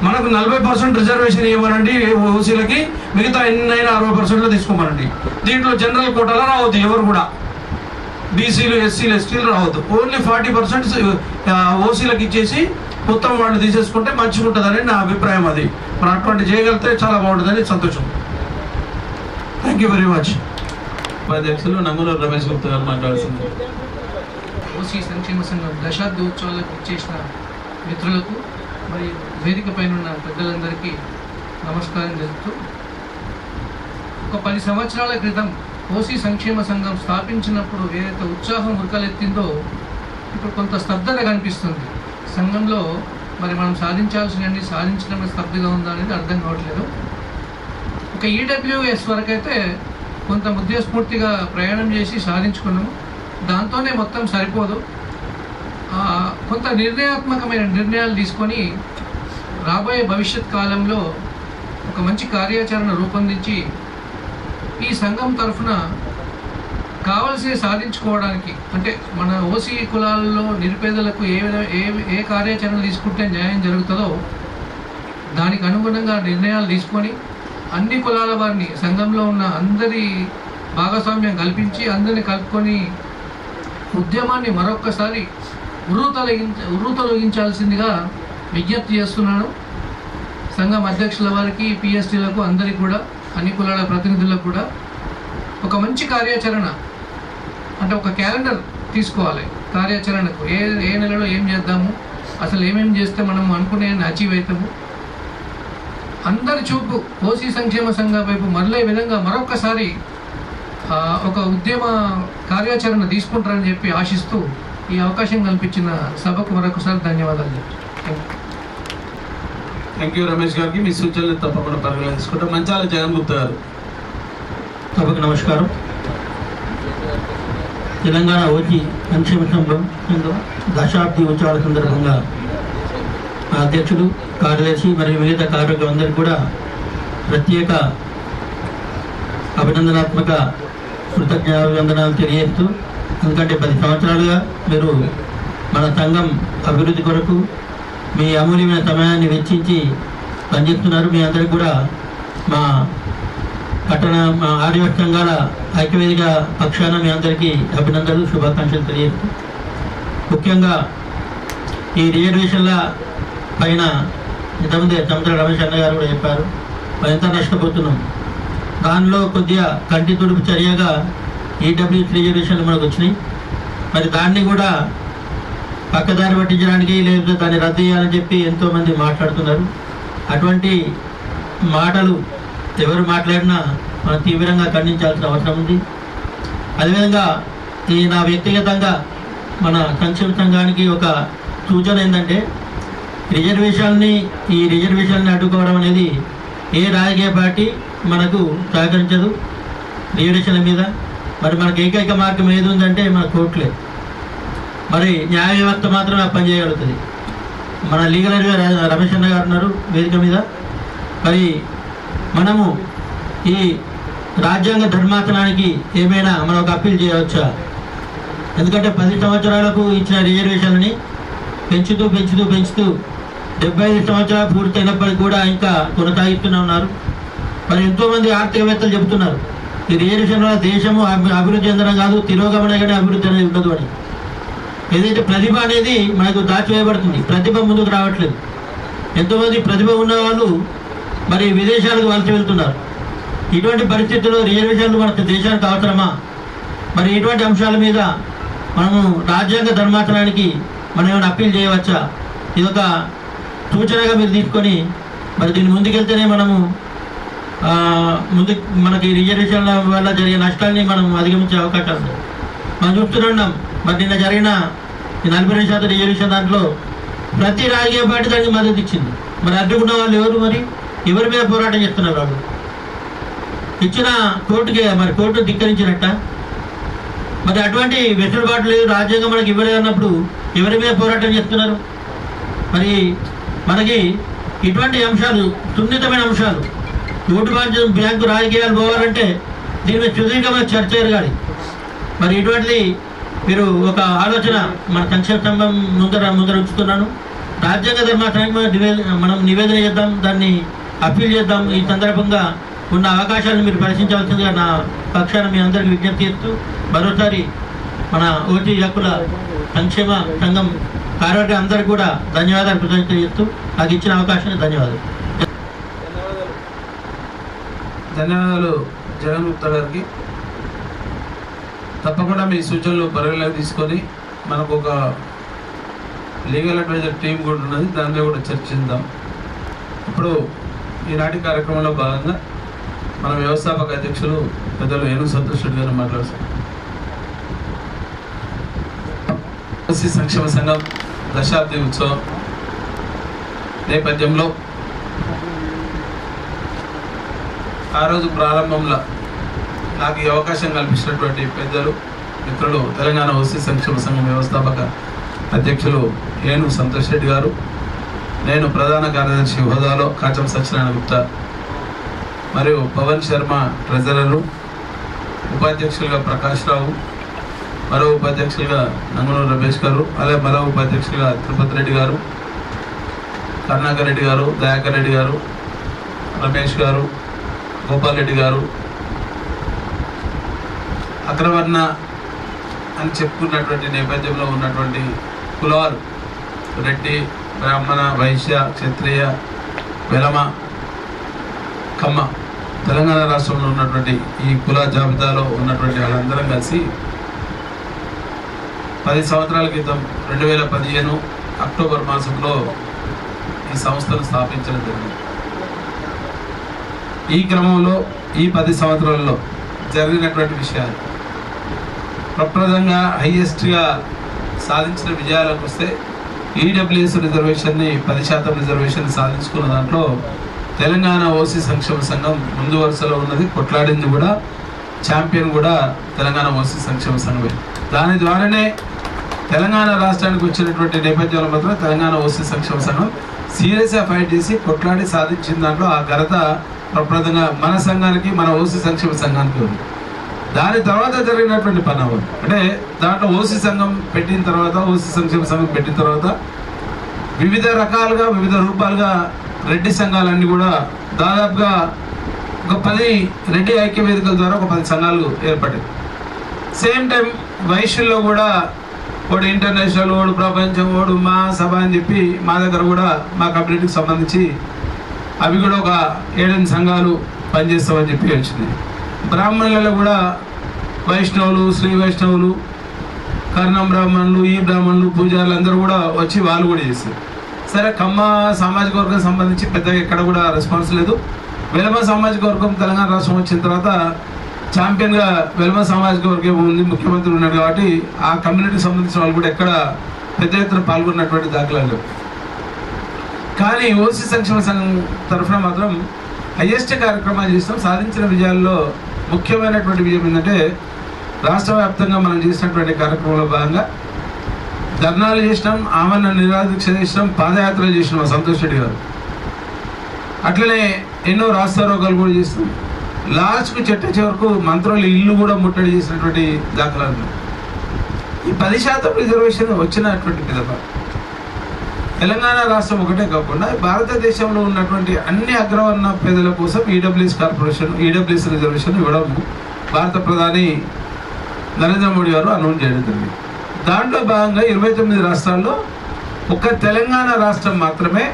H: మనకు 40% రిజర్వేషన్ ఇవ్వనండి ఓసీలకి, మిగతా ఎన్నైనా 60%లో తీసుకోమనండి. దీంట్లో జనరల్ కోటాలో రావద్దు ఎవరు కూడా. బీసీలు ఎస్సీలు ఎస్టీలు రావద్దు. ఓన్లీ 40% ఓసీలకు ఇచ్చేసి మొత్తం వాళ్ళు తీసేసుకుంటే మంచిగా ఉంటుందని నా అభిప్రాయం. అది మరి అటువంటి చేయగలిగితే చాలా బాగుంటుందని సంతోషం. Thank you very much.
A: ఉపాధ్యక్షులు నంగునూరు రమేష్ గుప్తా గారు మాట్లాడుతున్నారు.
I: ఓసీ సంక్షేమ సంఘం దశాబ్ద ఉత్సవాలకు ఇచ్చేసిన మిత్రులకు మరియు వేదిక పైన ఉన్న పెద్దలందరికీ నమస్కారం తెలుపుతూ, ఒక 10 సంవత్సరాల క్రితం ఓసీ సంక్షేమ సంఘం స్థాపించినప్పుడు ఏదైతే ఉత్సాహం ఉరకలెత్తిందో ఇప్పుడు కొంత స్తబ్దత కనిపిస్తుంది సంఘంలో. మరి మనం సాధించాల్సినవన్నీ సాధించడమే స్తబ్దగా ఉందా అనేది అర్థం కావట్లేదు. ఒక ఈడబ్ల్యూఎస్ వరకైతే కొంత ఉద్దేశపూర్తిగా ప్రయాణం చేసి సాధించుకున్నాము. దాంతోనే మొత్తం సరిపోదు. కొంత నిర్ణయాత్మకమైన నిర్ణయాలు తీసుకొని రాబోయే భవిష్యత్ కాలంలో ఒక మంచి కార్యాచరణ రూపొందించి ఈ సంఘం తరఫున కావాల్సిన సాధించుకోవడానికి, అంటే మన ఓసీ కులాలలో నిరుపేదలకు ఏ కార్యాచరణ తీసుకుంటే న్యాయం జరుగుతుందో దానికి అనుగుణంగా నిర్ణయాలు తీసుకొని అన్ని కులాల వారిని సంఘంలో ఉన్న అందరి భాగస్వామ్యం కల్పించి అందరిని కలుపుకొని ఉద్యమాన్ని మరొక్కసారి ఉర్రూతొలగించాల్సిందిగా విజ్ఞప్తి చేస్తున్నాను. సంఘం అధ్యక్షుల వారికి, పిఎస్టీలకు, అందరికీ కూడా, అన్ని కులాల ప్రతినిధులకు కూడా ఒక మంచి కార్యాచరణ, అంటే ఒక క్యాలెండర్ తీసుకోవాలి కార్యాచరణకు. ఏ నెలలో ఏం చేద్దాము, అసలు ఏమేమి చేస్తే మనం అనుకునే అచీవ్ అవుతాము, అందరి చూపు ఓసీ సంక్షేమ సంఘం వైపు మరలే విధంగా మరొకసారి ఒక ఉద్యమ కార్యాచరణ తీసుకుంటారని చెప్పి ఆశిస్తూ ఈ అవకాశం కల్పించిన సభకు మరొకసారి ధన్యవాదాలు చెప్తాను.
A: థ్యాంక్ యూ రమేష్ గారికి. మీ సూచనలు తప్పకుండా పరిగణన తీసుకుంటాం. మంచాల జగన్ గుప్తా గారు.
J: సభకు నమస్కారం. తెలంగాణ ఓసీ సంక్షేమ సంఘం దశాబ్ది ఉత్సవాల సందర్భంగా అధ్యక్షులు, కార్యదర్శి మరియు మిగతా కార్యక్రమందరికీ కూడా ప్రత్యేక అభినందనాత్మక కృతజ్ఞాభివందనాలు తెలియజేస్తూ, ఎందుకంటే 10 సంవత్సరాలుగా మీరు మన సంఘం అభివృద్ధి కొరకు మీ అమూల్యమైన సమయాన్ని వెచ్చించి పనిచేస్తున్నారు. మీ అందరికీ కూడా మా ఆదివాసీ సంఘాల ఐక్యవేదిక పక్షాన మీ అందరికీ అభినందనలు, శుభాకాంక్షలు తెలియజేస్తూ, ముఖ్యంగా ఈ రిజర్వేషన్ల పైన ఇంతకుముందే సముద్ర రమేష్ అన్న గారు కూడా చెప్పారు, మనం ఎంత నష్టపోతున్నాం. దానిలో కొద్దిగా కంటి తుడుపు చర్యగా ఈడబ్ల్యూఎస్ రిజర్వేషన్లు మనకు వచ్చినాయి. మరి దాన్ని కూడా పక్కదారి పట్టించడానికి, లేకపోతే దాన్ని రద్దు చేయాలని చెప్పి ఎంతోమంది మాట్లాడుతున్నారు. అటువంటి మాటలు ఎవరు మాట్లాడినా మనం తీవ్రంగా ఖండించాల్సిన అవసరం ఉంది. అదేవిధంగా ఈ నా వ్యక్తిగతంగా మన సంక్షేమ సంఘానికి ఒక సూచన ఏంటంటే, ఈ రిజర్వేషన్ని అడ్డుకోవడం అనేది ఏ రాజకీయ పార్టీ మనకు సహకరించదు రిజర్వేషన్ల మీద. మరి మనకు ఏకైక మార్గం ఏది ఉందంటే మన కోర్టులే. మరి న్యాయ వ్యవస్థ మాత్రమే పనిచేయగలుగుతుంది. మన లీగల్ అడ్వైజర్ రమేష్ అన్న గారు ఉన్నారు వేదిక మీద. మరి మనము ఈ రాజ్యాంగ ధర్మాసనానికి ఏమైనా మనం ఒక అప్పీల్ చేయవచ్చా? ఎందుకంటే 10 సంవత్సరాలకు ఇచ్చిన రిజర్వేషన్ని పెంచుతూ 75 సంవత్సరాలు పూర్తయినప్పటికీ కూడా ఇంకా కొనసాగిస్తూనే ఉన్నారు. మరి ఎంతోమంది ఆర్థికవేత్తలు చెబుతున్నారు ఈ రిజర్వేషన్ వల్ల దేశము అభివృద్ధి చెందడం కాదు, తిరోగమనే కానీ అభివృద్ధి అనేది ఉండదు అని. ఏదైతే ప్రతిభ అనేది మనకు దాచివేయబడుతుంది, ప్రతిభ ముందుకు రావట్లేదు. ఎంతోమంది ప్రతిభ ఉన్న వాళ్ళు మరి విదేశాలకు వలస వెళ్తున్నారు. ఇటువంటి పరిస్థితుల్లో రిజర్వేషన్లు మన దేశానికి అవసరమా? మరి ఇటువంటి అంశాల మీద మనము రాజ్యాంగ ధర్మాసనానికి మనం ఏమైనా అప్పీల్ చేయవచ్చా? ఇదొక సూచనగా మీరు తీసుకొని మరి దీన్ని ముందుకెళ్తేనే మనము మనకి రిజర్వేషన్ల వల్ల జరిగే నష్టాన్ని మనం అధిగమించే అవకాశాలు ఉన్నాయి. మనం చూస్తున్నాం. మరి నిన్న జరిగిన 42% రిజర్వేషన్ దాంట్లో ప్రతి రాజకీయ పార్టీ దానికి మద్దతు ఇచ్చింది. మరి అడ్డుకున్న వాళ్ళు ఎవరు? మరి ఎవరి మీద పోరాటం చేస్తున్నారు? వాళ్ళు ఇచ్చిన కోర్టుకే మరి కోర్టు ధిక్కరించినట్ట. మరి అటువంటి వెసులుబాటు లేదు, రాజ్యాంగం మనకి ఇవ్వలేదు అన్నప్పుడు ఎవరి మీద పోరాటం చేస్తున్నారు? మరి మనకి ఇటువంటి అంశాలు, సున్నితమైన అంశాలు, ఓటు బ్యాంకు రాజకీయాలు పోవాలంటే దీని మీద సుదీర్ఘమైన చర్చ జరగాలి. మరి ఇటువంటిది మీరు ఒక ఆలోచన మన సంక్షేమ సంఘం ముందర ఉంచుతున్నాను. రాజ్యాంగ ధర్మాసనానికి మనం నివేదన చేద్దాం, దాన్ని అప్పీల్ చేద్దాం. ఈ సందర్భంగా ఉన్న అవకాశాలను మీరు పరిశీలించవలసిందిగా నా పక్షాన మీ అందరికీ విజ్ఞప్తి చేస్తూ మరోసారి మన ఓటీ హక్కుల సంక్షేమ సంఘం కార్యవర్గం అందరికీ కూడా ధన్యవాదాలు కృతజ్ఞతలు చేస్తూ నాకు ఇచ్చిన అవకాశానికి ధన్యవాదాలు.
A: ధన్యవాదాలు జగన్ గుప్తా గారికి. తప్పకుండా మీ సూచనలు పరిగణలోకి తీసుకొని మనకు ఒక లీగల్ అడ్వైజర్ టీం కూడా ఉన్నది, దానిలో కూడా చర్చిద్దాం. ఇప్పుడు ఈనాటి కార్యక్రమంలో భాగంగా మన వ్యవస్థాపక అధ్యక్షులు పెద్దలు ఏనుగు సంతోష్ రెడ్డి గారు మాట్లాడుతున్నారు. ఓసీ సంక్షేమ సంఘం దశాబ్ది ఉత్సవం నేపథ్యంలో ఆ రోజు ప్రారంభంలో నాకు ఈ అవకాశం కల్పించినటువంటి పెద్దలు మిత్రులు తెలంగాణ ఓసీ సంక్షేమ సంఘం వ్యవస్థాపక అధ్యక్షులు ఏనుగు సంతోష్ రెడ్డి గారు, నేను ప్రధాన కార్యదర్శి హోదాలో కాచం సత్యనారాయణ గుప్తా మరియు పవన్ శర్మ ట్రెజరరు, ఉపాధ్యక్షులుగా ప్రకాష్ రావు, మరో ఉపాధ్యక్షులుగా నంగనూరు రమేష్ గారు, అలాగే మరో ఉపాధ్యక్షులుగా తిరుపతి రెడ్డి గారు, కరుణాకర్ రెడ్డి గారు, దయాకర్ రెడ్డి గారు, రమేష్ గారు, గోపాల్ రెడ్డి గారు, అగ్రవర్ణ అని చెప్పుకున్నటువంటి నేపథ్యంలో ఉన్నటువంటి కులాలు రెడ్డి, బ్రాహ్మణ, వైశ్య, క్షత్రియ, వెలమ, కమ్మ తెలంగాణ రాష్ట్రంలో ఉన్నటువంటి ఈ కుల జాబితాలో ఉన్నటువంటి వాళ్ళందరం కలిసి 10 సంవత్సరాల క్రితం 2015 అక్టోబర్ మాసంలో ఈ సంస్థను స్థాపించడం జరిగింది. ఈ క్రమంలో ఈ 10 సంవత్సరాల్లో జరిగినటువంటి విషయాలు ప్రప్రదంగా హైయెస్ట్గా సాధించిన విజయాలకు వస్తే ఈడబ్ల్యూఎస్ రిజర్వేషన్ని 10% రిజర్వేషన్ సాధించుకున్న దాంట్లో తెలంగాణ ఓసీ సంక్షేమ సంఘం ముందు వరుసలో ఉన్నది. కొట్లాడింది కూడా, ఛాంపియన్ కూడా తెలంగాణ ఓసీ సంక్షేమ సంఘమే. దాని ద్వారానే తెలంగాణ రాష్ట్రానికి వచ్చినటువంటి నేపథ్యంలో మాత్రం తెలంగాణ ఓసీ సంక్షేమ సంఘం సీరియస్గా ఫైట్ చేసి కొట్లాడి సాధించిన దాంట్లో ఆ ఘనత ప్రప్రదంగా మన సంఘానికి, మన ఓసీ సంక్షేమ సంఘానికి ఉంది. దాని తర్వాత జరిగినటువంటి పని అంటే దాంట్లో ఓసీ సంఘం పెట్టిన తర్వాత, ఓసీ సంక్షేమ సంఘం పెట్టిన తర్వాత వివిధ రకాలుగా వివిధ రూపాలుగా రెడ్డి సంఘాలన్నీ కూడా దాదాపుగా ఒక 10 రెడ్డి ఐక్య వేదికల ద్వారా ఒక 10 సంఘాలు ఏర్పడ్డాయి. సేమ్ టైం వైశ్యుల్లో కూడా వాడు ఇంటర్నేషనల్, వాడు ప్రపంచం, వాడు మా సభ అని చెప్పి మా దగ్గర కూడా మా కమ్యూనిటీకి సంబంధించి అవి కూడా ఒక 7 సంఘాలు పనిచేస్తామని చెప్పి వచ్చింది. బ్రాహ్మణులలో కూడా వైష్ణవులు, శ్రీ వైష్ణవులు, కర్ణం బ్రాహ్మణులు, ఈ బ్రాహ్మణులు, పూజారులు అందరూ కూడా వచ్చి వాళ్ళు కూడా చేస్తారు. సరే, కమ్మ సామాజిక వర్గం సంబంధించి పెద్దగా ఎక్కడ కూడా రెస్పాన్స్ లేదు. వెలమ సామాజిక వర్గం తెలంగాణ రాష్ట్రం వచ్చిన తర్వాత ఛాంపియన్గా వెలమ సామాజిక వర్గం ఉంది, ముఖ్యమంత్రి ఉన్నాడు కాబట్టి ఆ కమ్యూనిటీకి సంబంధించిన వాళ్ళు కూడా ఎక్కడ పెద్ద ఎత్తున పాల్గొన్నటువంటి దాఖలాలు. కానీ ఓసీ సంక్షేమ సంఘం తరఫున మాత్రం హైయెస్ట్ కార్యక్రమాలు చేస్తాం. సాధించిన విజయాల్లో ముఖ్యమైనటువంటి విజయం ఏంటంటే రాష్ట్ర వ్యాప్తంగా మనం చేసినటువంటి కార్యక్రమంలో భాగంగా ధర్నాలు చేసినాం, ఆమరణ నిరాదీక్ష చేసినాం, పాదయాత్రలు చేసినాం మా సంతోష్ రెడ్డి గారు. అట్లనే ఎన్నో రాస్తారోకాలు కూడా చేసినాం. లాస్ట్కు చివరకు మంత్రులు ఇల్లు కూడా ముట్టడి చేసినటువంటి దాఖలాలు. ఈ 10% రిజర్వేషన్ వచ్చినటువంటి పిదప తెలంగాణ రాష్ట్రం ఒకటే కాకుండా భారతదేశంలో ఉన్నటువంటి అన్ని అగ్రవర్ణ పేదల కోసం ఈడబ్ల్యూఎస్ కార్పొరేషన్, ఈడబ్ల్యూఎస్ రిజర్వేషన్ ఇవ్వడం భారత ప్రధాని నరేంద్ర మోడీ గారు అనౌన్స్ చేయడం జరిగింది. దాంట్లో భాగంగా 29 రాష్ట్రాల్లో ఒక్క తెలంగాణ రాష్ట్రం మాత్రమే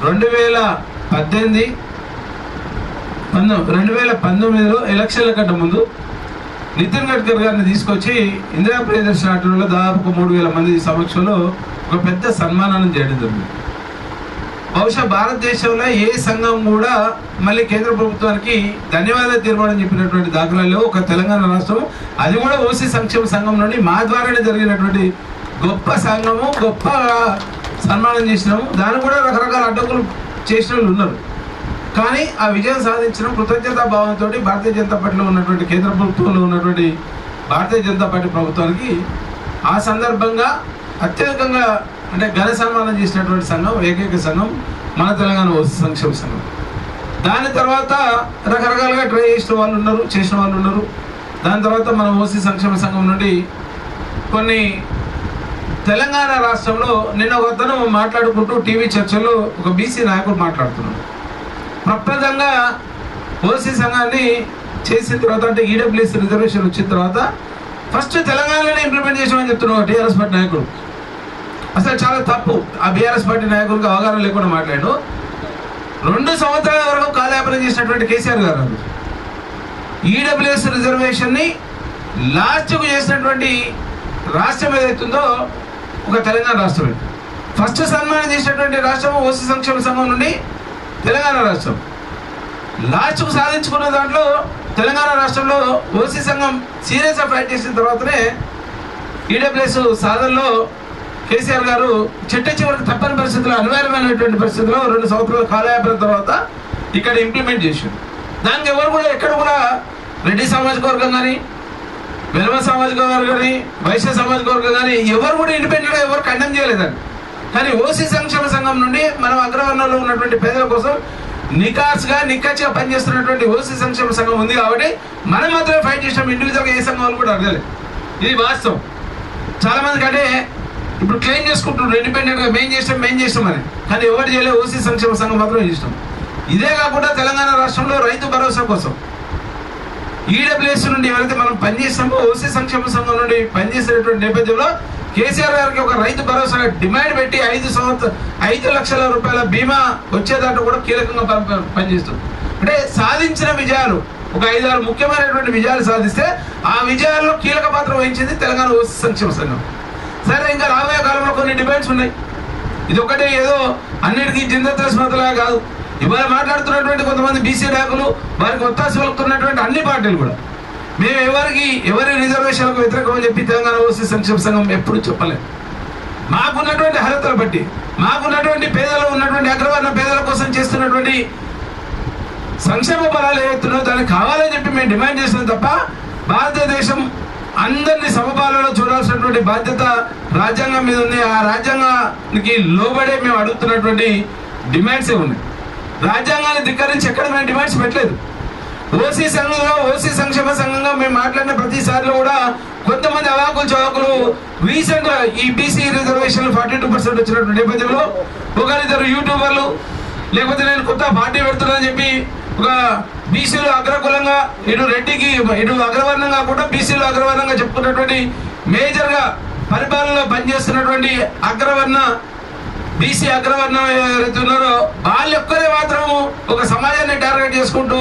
A: 2019లో ఎలక్షన్ల కంటే ముందు నితిన్ గడ్కరీ గారిని తీసుకొచ్చి ఇందిరా ప్రియదర్శిని ఆటోలో దాదాపు 3,000 మంది సమక్షంలో ఒక పెద్ద సన్మానాన్ని చేయడం జరిగింది. బహుశా భారతదేశంలో ఏ సంఘం కూడా మళ్ళీ కేంద్ర ప్రభుత్వానికి ధన్యవాద తీర్మానం చెప్పినటువంటి దాఖలాల్లో ఒక తెలంగాణ రాష్ట్రం, అది కూడా ఓసీ సంక్షేమ సంఘం నుండి మా ద్వారానే జరిగినటువంటి గొప్ప సంఘము, గొప్ప సన్మానం చేసినాము. దాన్ని కూడా రకరకాల అడ్డంకులు చేసిన వాళ్ళు ఉన్నారు. కానీ ఆ విజయం సాధించిన కృతజ్ఞతా భావంతో భారతీయ జనతా పార్టీలో ఉన్నటువంటి కేంద్ర ప్రభుత్వంలో ఉన్నటువంటి భారతీయ జనతా పార్టీ ప్రభుత్వానికి ఆ సందర్భంగా అత్యధికంగా అంటే ఘన సన్మానం చేసినటువంటి సంఘం, ఏకైక సంఘం మన తెలంగాణ ఓసీ సంక్షేమ సంఘం. దాని తర్వాత రకరకాలుగా ట్రై చేసిన వాళ్ళు ఉన్నారు, చేసిన వాళ్ళు ఉన్నారు. దాని తర్వాత మన ఓసీ సంక్షేమ సంఘం నుండి కొన్ని తెలంగాణ రాష్ట్రంలో నిన్న ఒకతను మాట్లాడుకుంటూ టీవీ చర్చలో ఒక బీసీ నాయకుడు మాట్లాడుతున్నాడు. ప్రప్రదంగా ఓసీ సంఘాన్ని చేసిన తర్వాత అంటే ఈడబ్ల్యూఎస్ రిజర్వేషన్ వచ్చిన తర్వాత
H: ఫస్ట్ తెలంగాణలోనే ఇంప్లిమెంట్ చేసామని చెప్తున్నావు టీఆర్ఎస్ పార్టీ నాయకుడు. అసలు చాలా తప్పు. ఆ బీఆర్ఎస్ పార్టీ నాయకులకు అవగాహన లేకుండా మాట్లాడు. 2 సంవత్సరాల వరకు కాలయాపన చేసినటువంటి కేసీఆర్ గారు ఈడబ్ల్యూఎస్ రిజర్వేషన్ని లాస్ట్కు చేసినటువంటి రాష్ట్రం ఏదైతుందో ఒక తెలంగాణ రాష్ట్రమే. ఫస్ట్ సన్మానం చేసినటువంటి రాష్ట్రం ఓసీ సంక్షేమ సంఘం నుండి తెలంగాణ రాష్ట్రం. లాస్ట్కు సాధించుకున్న దాంట్లో తెలంగాణ రాష్ట్రంలో ఓసీ సంఘం సీరియస్గా ఫైట్ చేసిన తర్వాతనే ఈడబ్ల్యూఎస్ సాధనలో కేసీఆర్ గారు చివరికి తప్పని పరిస్థితుల్లో అనివార్యమైనటువంటి పరిస్థితుల్లో 2 సంవత్సరాల కాలయాపన తర్వాత ఇక్కడ ఇంప్లిమెంట్ చేశారు. దానికి ఎవరు కూడా ఎక్కడ కూడా రెడ్డి సామాజిక వర్గం కానీ, వెలమ సామాజిక వర్గం కానీ, వైశ్య సామాజిక వర్గం కానీ ఎవరు కూడా ఇండిపెండెంట్గా ఎవరు కండెమ్ చేయలేదండి. కానీ ఓసీ సంక్షేమ సంఘం నుండి మనం అగ్రవర్ణంలో ఉన్నటువంటి పేదల కోసం నిక్కచ్చిగా పనిచేస్తున్నటువంటి ఓసీ సంక్షేమ సంఘం ఉంది కాబట్టి మనం మాత్రమే ఫైట్ చేసాం. ఇండివిజువల్గా ఏ సంఘం వాళ్ళు కూడా అడగలేదు. ఇది వాస్తవం. చాలా మందికి అంటే ఇప్పుడు క్లెయిమ్ చేసుకుంటున్నారు ఇండిపెండెంట్గా మేం చేస్తామని, కానీ ఎవరు చేయలేదు. ఓసీ సంక్షేమ సంఘం మాత్రమే చేస్తాం. ఇదే కాకుండా తెలంగాణ రాష్ట్రంలో రైతు భరోసా కోసం ఈడబ్ల్యూఎస్ నుండి ఎవరైతే మనం పనిచేస్తామో ఓసీ సంక్షేమ సంఘం నుండి పనిచేసేటువంటి నేపథ్యంలో కేసీఆర్ గారికి ఒక రైతు భరోసా డిమాండ్ పెట్టి 5 లక్షల రూపాయల బీమా వచ్చేదాంట్లో కూడా కీలకంగా పనిచేస్తుంది. అంటే సాధించిన విజయాలు ఒక 5-6 ముఖ్యమైనటువంటి విజయాలు సాధిస్తే ఆ విజయాల్లో కీలక పాత్ర వహించింది తెలంగాణ ఓసీ సంక్షేమ సంఘం. సరే, ఇంకా రాబోయే కాలంలో కొన్ని డిమాండ్స్ ఉన్నాయి. ఇది ఒకటే ఏదో అన్నిటికీ జిందతస్మతలా కాదు. ఇవాళ మాట్లాడుతున్నటువంటి కొంతమంది బీసీ నాయకులు, వారికి ఒత్తాస పలుకుతున్నటువంటి అన్ని పార్టీలు కూడా మేము ఎవరి రిజర్వేషన్లకు వ్యతిరేకమని చెప్పి తెలంగాణ ఓసీ సంక్షేమ సంఘం ఎప్పుడు చెప్పలేదు. మాకున్నటువంటి అర్హతలు బట్టి, మాకున్నటువంటి పేదలు ఉన్నటువంటి అగ్రవర్ణ పేదల కోసం చేస్తున్నటువంటి సంక్షేమ ఫలాలు ఏవైతున్నాయో దానికి కావాలని చెప్పి మేము డిమాండ్ చేసినాం తప్ప భారతదేశం అందరినీ సమపాలలో చూడాల్సినటువంటి బాధ్యత రాజ్యాంగం మీద ఉంది. ఆ రాజ్యాంగానికి లోబడే మేము అడుగుతున్నటువంటి డిమాండ్సే ఉన్నాయి. రాజ్యాంగాన్ని ధిక్కరించి ఎక్కడ మేము డిమాండ్స్ పెట్టలేదు. ఓసీ సంఘంగా ఓసీ సంక్షేమ సంఘంగా మేము మాట్లాడిన ప్రతిసారిలో కూడా కొంతమంది అవాకులు చవాకులు రీసెంట్ గా ఈ బీసీ రిజర్వేషన్లు 42% వచ్చినటువంటి నేపథ్యంలో ఒకరిద్దరు యూట్యూబర్లు లేకపోతే నేను కొత్త పార్టీ పెడుతున్నానని చెప్పి ఒక బీసీలు అగ్రకులంగా ఇటు రెడ్డికి ఇటు అగ్రవర్ణం కాకుండా బీసీలు అగ్రవర్ణంగా చెప్పుకున్నటువంటి మేజర్ గా పరిపాలనలో పనిచేస్తున్నటువంటి అగ్రవర్ణ బీసీ అగ్రవర్ణం ఎవరైతే ఉన్నారో వాళ్ళొక్కరే మాత్రం ఒక సమాజాన్ని టార్గెట్ చేసుకుంటూ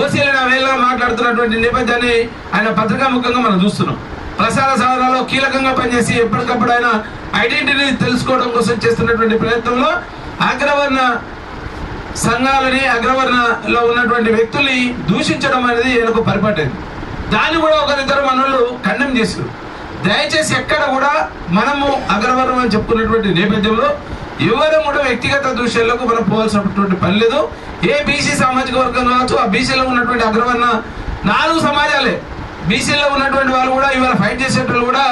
H: ఓసీలను వేళగా మాట్లాడుతున్నటువంటి నేపథ్యాన్ని ఆయన పత్రికాముఖంగా మనం చూస్తున్నాం. ప్రసార సాధనాల్లో కీలకంగా పనిచేసి ఎప్పటికప్పుడు ఆయన ఐడెంటిటీ తెలుసుకోవడం కోసం చేస్తున్నటువంటి ప్రయత్నంలో అగ్రవర్ణ సంఘాలని అగ్రవర్ణలో ఉన్నటువంటి వ్యక్తుల్ని దూషించడం అనేది ఈయనకు పరిపాటైంది. దాన్ని కూడా ఒకరిద్దరు మనోళ్ళు ఖండం చేశారు. దయచేసి ఎక్కడ కూడా మనము అగ్రవర్ణం అని చెప్పుకున్నటువంటి నేపథ్యంలో ఎవరు కూడా వ్యక్తిగత దూషణలకు మనం పోవాల్సినటువంటి పని లేదు. ఏ బీసీ సామాజిక వర్గం కావచ్చు, ఆ బీసీలో ఉన్నటువంటి అగ్రవర్ణ 4 సమాజాలే బీసీలో ఉన్నటువంటి వాళ్ళు కూడా ఇవాళ ఫైట్ చేసేటప్పుడు కూడా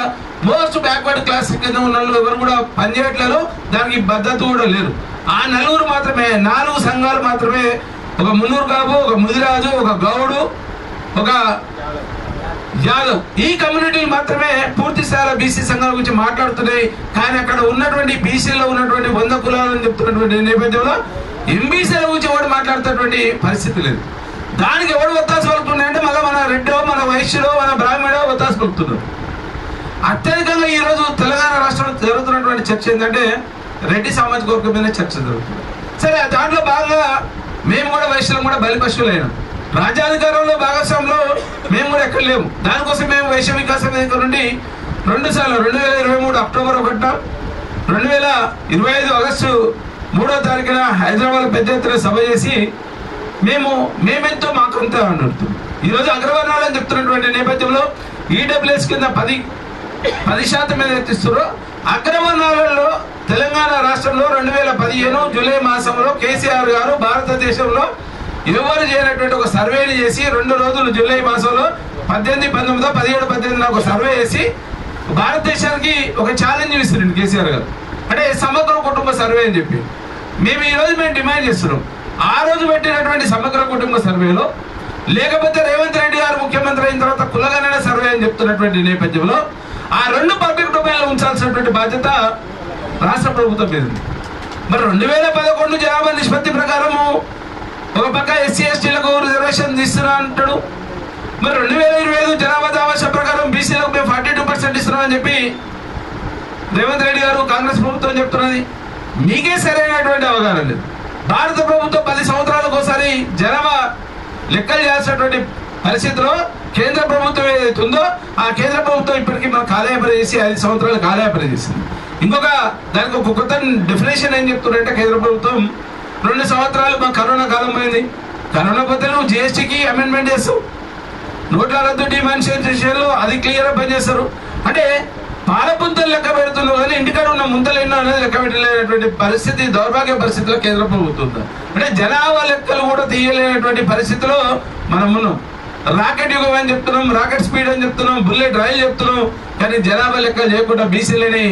H: మోస్ట్ బ్యాక్వర్డ్ క్లాస్ కింద ఉన్న వాళ్ళు ఎవరు కూడా పనిచేయట్లేదు. దానికి భద్రత కూడా లేరు. ఆ 4 మాత్రమే 4 సంఘాలు మాత్రమే, ఒక మున్నూరు కాపు, ఒక ముదిరాజు, ఒక గౌడు, ఒక యాదవ్, ఈ కమ్యూనిటీలు మాత్రమే పూర్తి స్థాయిలో బీసీ సంఘాల గురించి మాట్లాడుతున్నాయి. కానీ అక్కడ ఉన్నటువంటి బీసీలో ఉన్నటువంటి 100 కులాలని చెప్తున్నటువంటి నేపథ్యంలో ఎంబీసీల గురించి ఎవరు మాట్లాడుతున్నటువంటి పరిస్థితి లేదు. దానికి ఎవరు ఒత్తాస పలుకుతున్నాయంటే మళ్ళీ మన రెడ్డో, మన వైశ్యుడో, మన బ్రాహ్మణో ఒత్తాస పలుకుతున్నారు. అత్యధికంగా ఈరోజు తెలంగాణ రాష్ట్రంలో జరుగుతున్నటువంటి చర్చ ఏంటంటే రెడ్డి సామాజిక వర్గం మీద చర్చ జరుగుతుంది. సరే, దాంట్లో భాగంగా మేము కూడా వైశ్యులం కూడా బలిపశువులు అయినాం. రాజ్యాధికారంలో భాగస్వామ్యంలో మేము కూడా ఎక్కడ లేము. దానికోసం మేము వైశ్య వికాస వేదిక నుండి 2 సార్లు 2023 అక్టోబర్ 1, 2025 ఆగస్టు 3వ తారీఖున హైదరాబాద్ పెద్ద ఎత్తున సభ చేసి మేమెంతో మాకంత అడుగుతున్నాం. ఈరోజు అగ్రవర్ణాలు అని చెప్తున్నటువంటి నేపథ్యంలో ఈడబ్ల్యూఎస్ కింద 10% మీద ఎత్తిస్తున్నారో అగ్రవర్ణాలలో తెలంగాణ రాష్ట్రంలో 2015 జూలై మాసంలో కేసీఆర్ గారు భారతదేశంలో ఎవరు చేయనటువంటి ఒక సర్వేని చేసి 2 రోజులు జూలై మాసంలో 18, 19, 17, 18 ఒక సర్వే చేసి భారతదేశానికి ఒక ఛాలెంజ్ ఇస్తున్నారు కేసీఆర్ గారు. అంటే సమగ్ర కుటుంబ సర్వే అని చెప్పి మేము డిమాండ్ చేస్తున్నాం. ఆ రోజు పెట్టినటువంటి సమగ్ర కుటుంబ సర్వేలో లేకపోతే రేవంత్ రెడ్డి గారు ముఖ్యమంత్రి అయిన తర్వాత కులగణన సర్వే అని చెప్తున్నటువంటి నేపథ్యంలో ఆ 2 పబ్లిక్ డొమైన్లో ఉంచాల్సినటువంటి బాధ్యత రాష్ట్ర ప్రభుత్వం మీద ఉంది. మరి 2011 జనాభా నిష్పత్తి ప్రకారము ఒక పక్క ఎస్సీ ఎస్టీలకు రిజర్వేషన్ ఇస్తున్నా అంటాడు, మరి 2025 జనాభా దావాస ప్రకారం బీసీలకు మేము 42% ఇస్తున్నామని చెప్పి రేవంత్ రెడ్డి గారు కాంగ్రెస్ ప్రభుత్వం చెప్తున్నది. మీకే సరైనటువంటి అవగాహన లేదు. భారత ప్రభుత్వం 10 సంవత్సరాలకు ఒకసారి జనాభా లెక్కలు చేయాల్సినటువంటి పరిస్థితిలో కేంద్ర ప్రభుత్వం ఏదైతే ఉందో ఆ కేంద్ర ప్రభుత్వం ఇప్పటికీ మనం కాలయాపన చేసి 5 సంవత్సరాలు కాలయాపన చేసింది. దానికి ఒక కొత్త డెఫినేషన్ ఏం చెప్తున్నారంటే కేంద్ర ప్రభుత్వం 2 సంవత్సరాలు మా కరోనా కాలం పోయింది. కరోనా పోతే నువ్వు జిఎస్టీకి అమెండ్మెంట్ చేస్తావు, నోట్ల రద్దు డిమానిటైజేషన్లో అది క్లియర్గా పనిచేస్తారు. అంటే పాలపుంతలు లెక్క పెడుతున్నావు కానీ ఇంటికాడ ఉన్న ముంతలు ఎన్నో అనేది లెక్క పెట్టలేనటువంటి పరిస్థితి, దౌర్భాగ్య పరిస్థితిలో కేంద్ర ప్రభుత్వం ఉంది. అంటే జనాభా లెక్కలు కూడా తీయలేనటువంటి పరిస్థితిలో మనం ఉన్నాం. రాకెట్ యుగం అని చెప్తున్నాం, రాకెట్ స్పీడ్ అని చెప్తున్నాం, బుల్లెట్ రైలు చెప్తున్నాం, కానీ జనాభా లెక్కలు చేయకుండా బీసీలని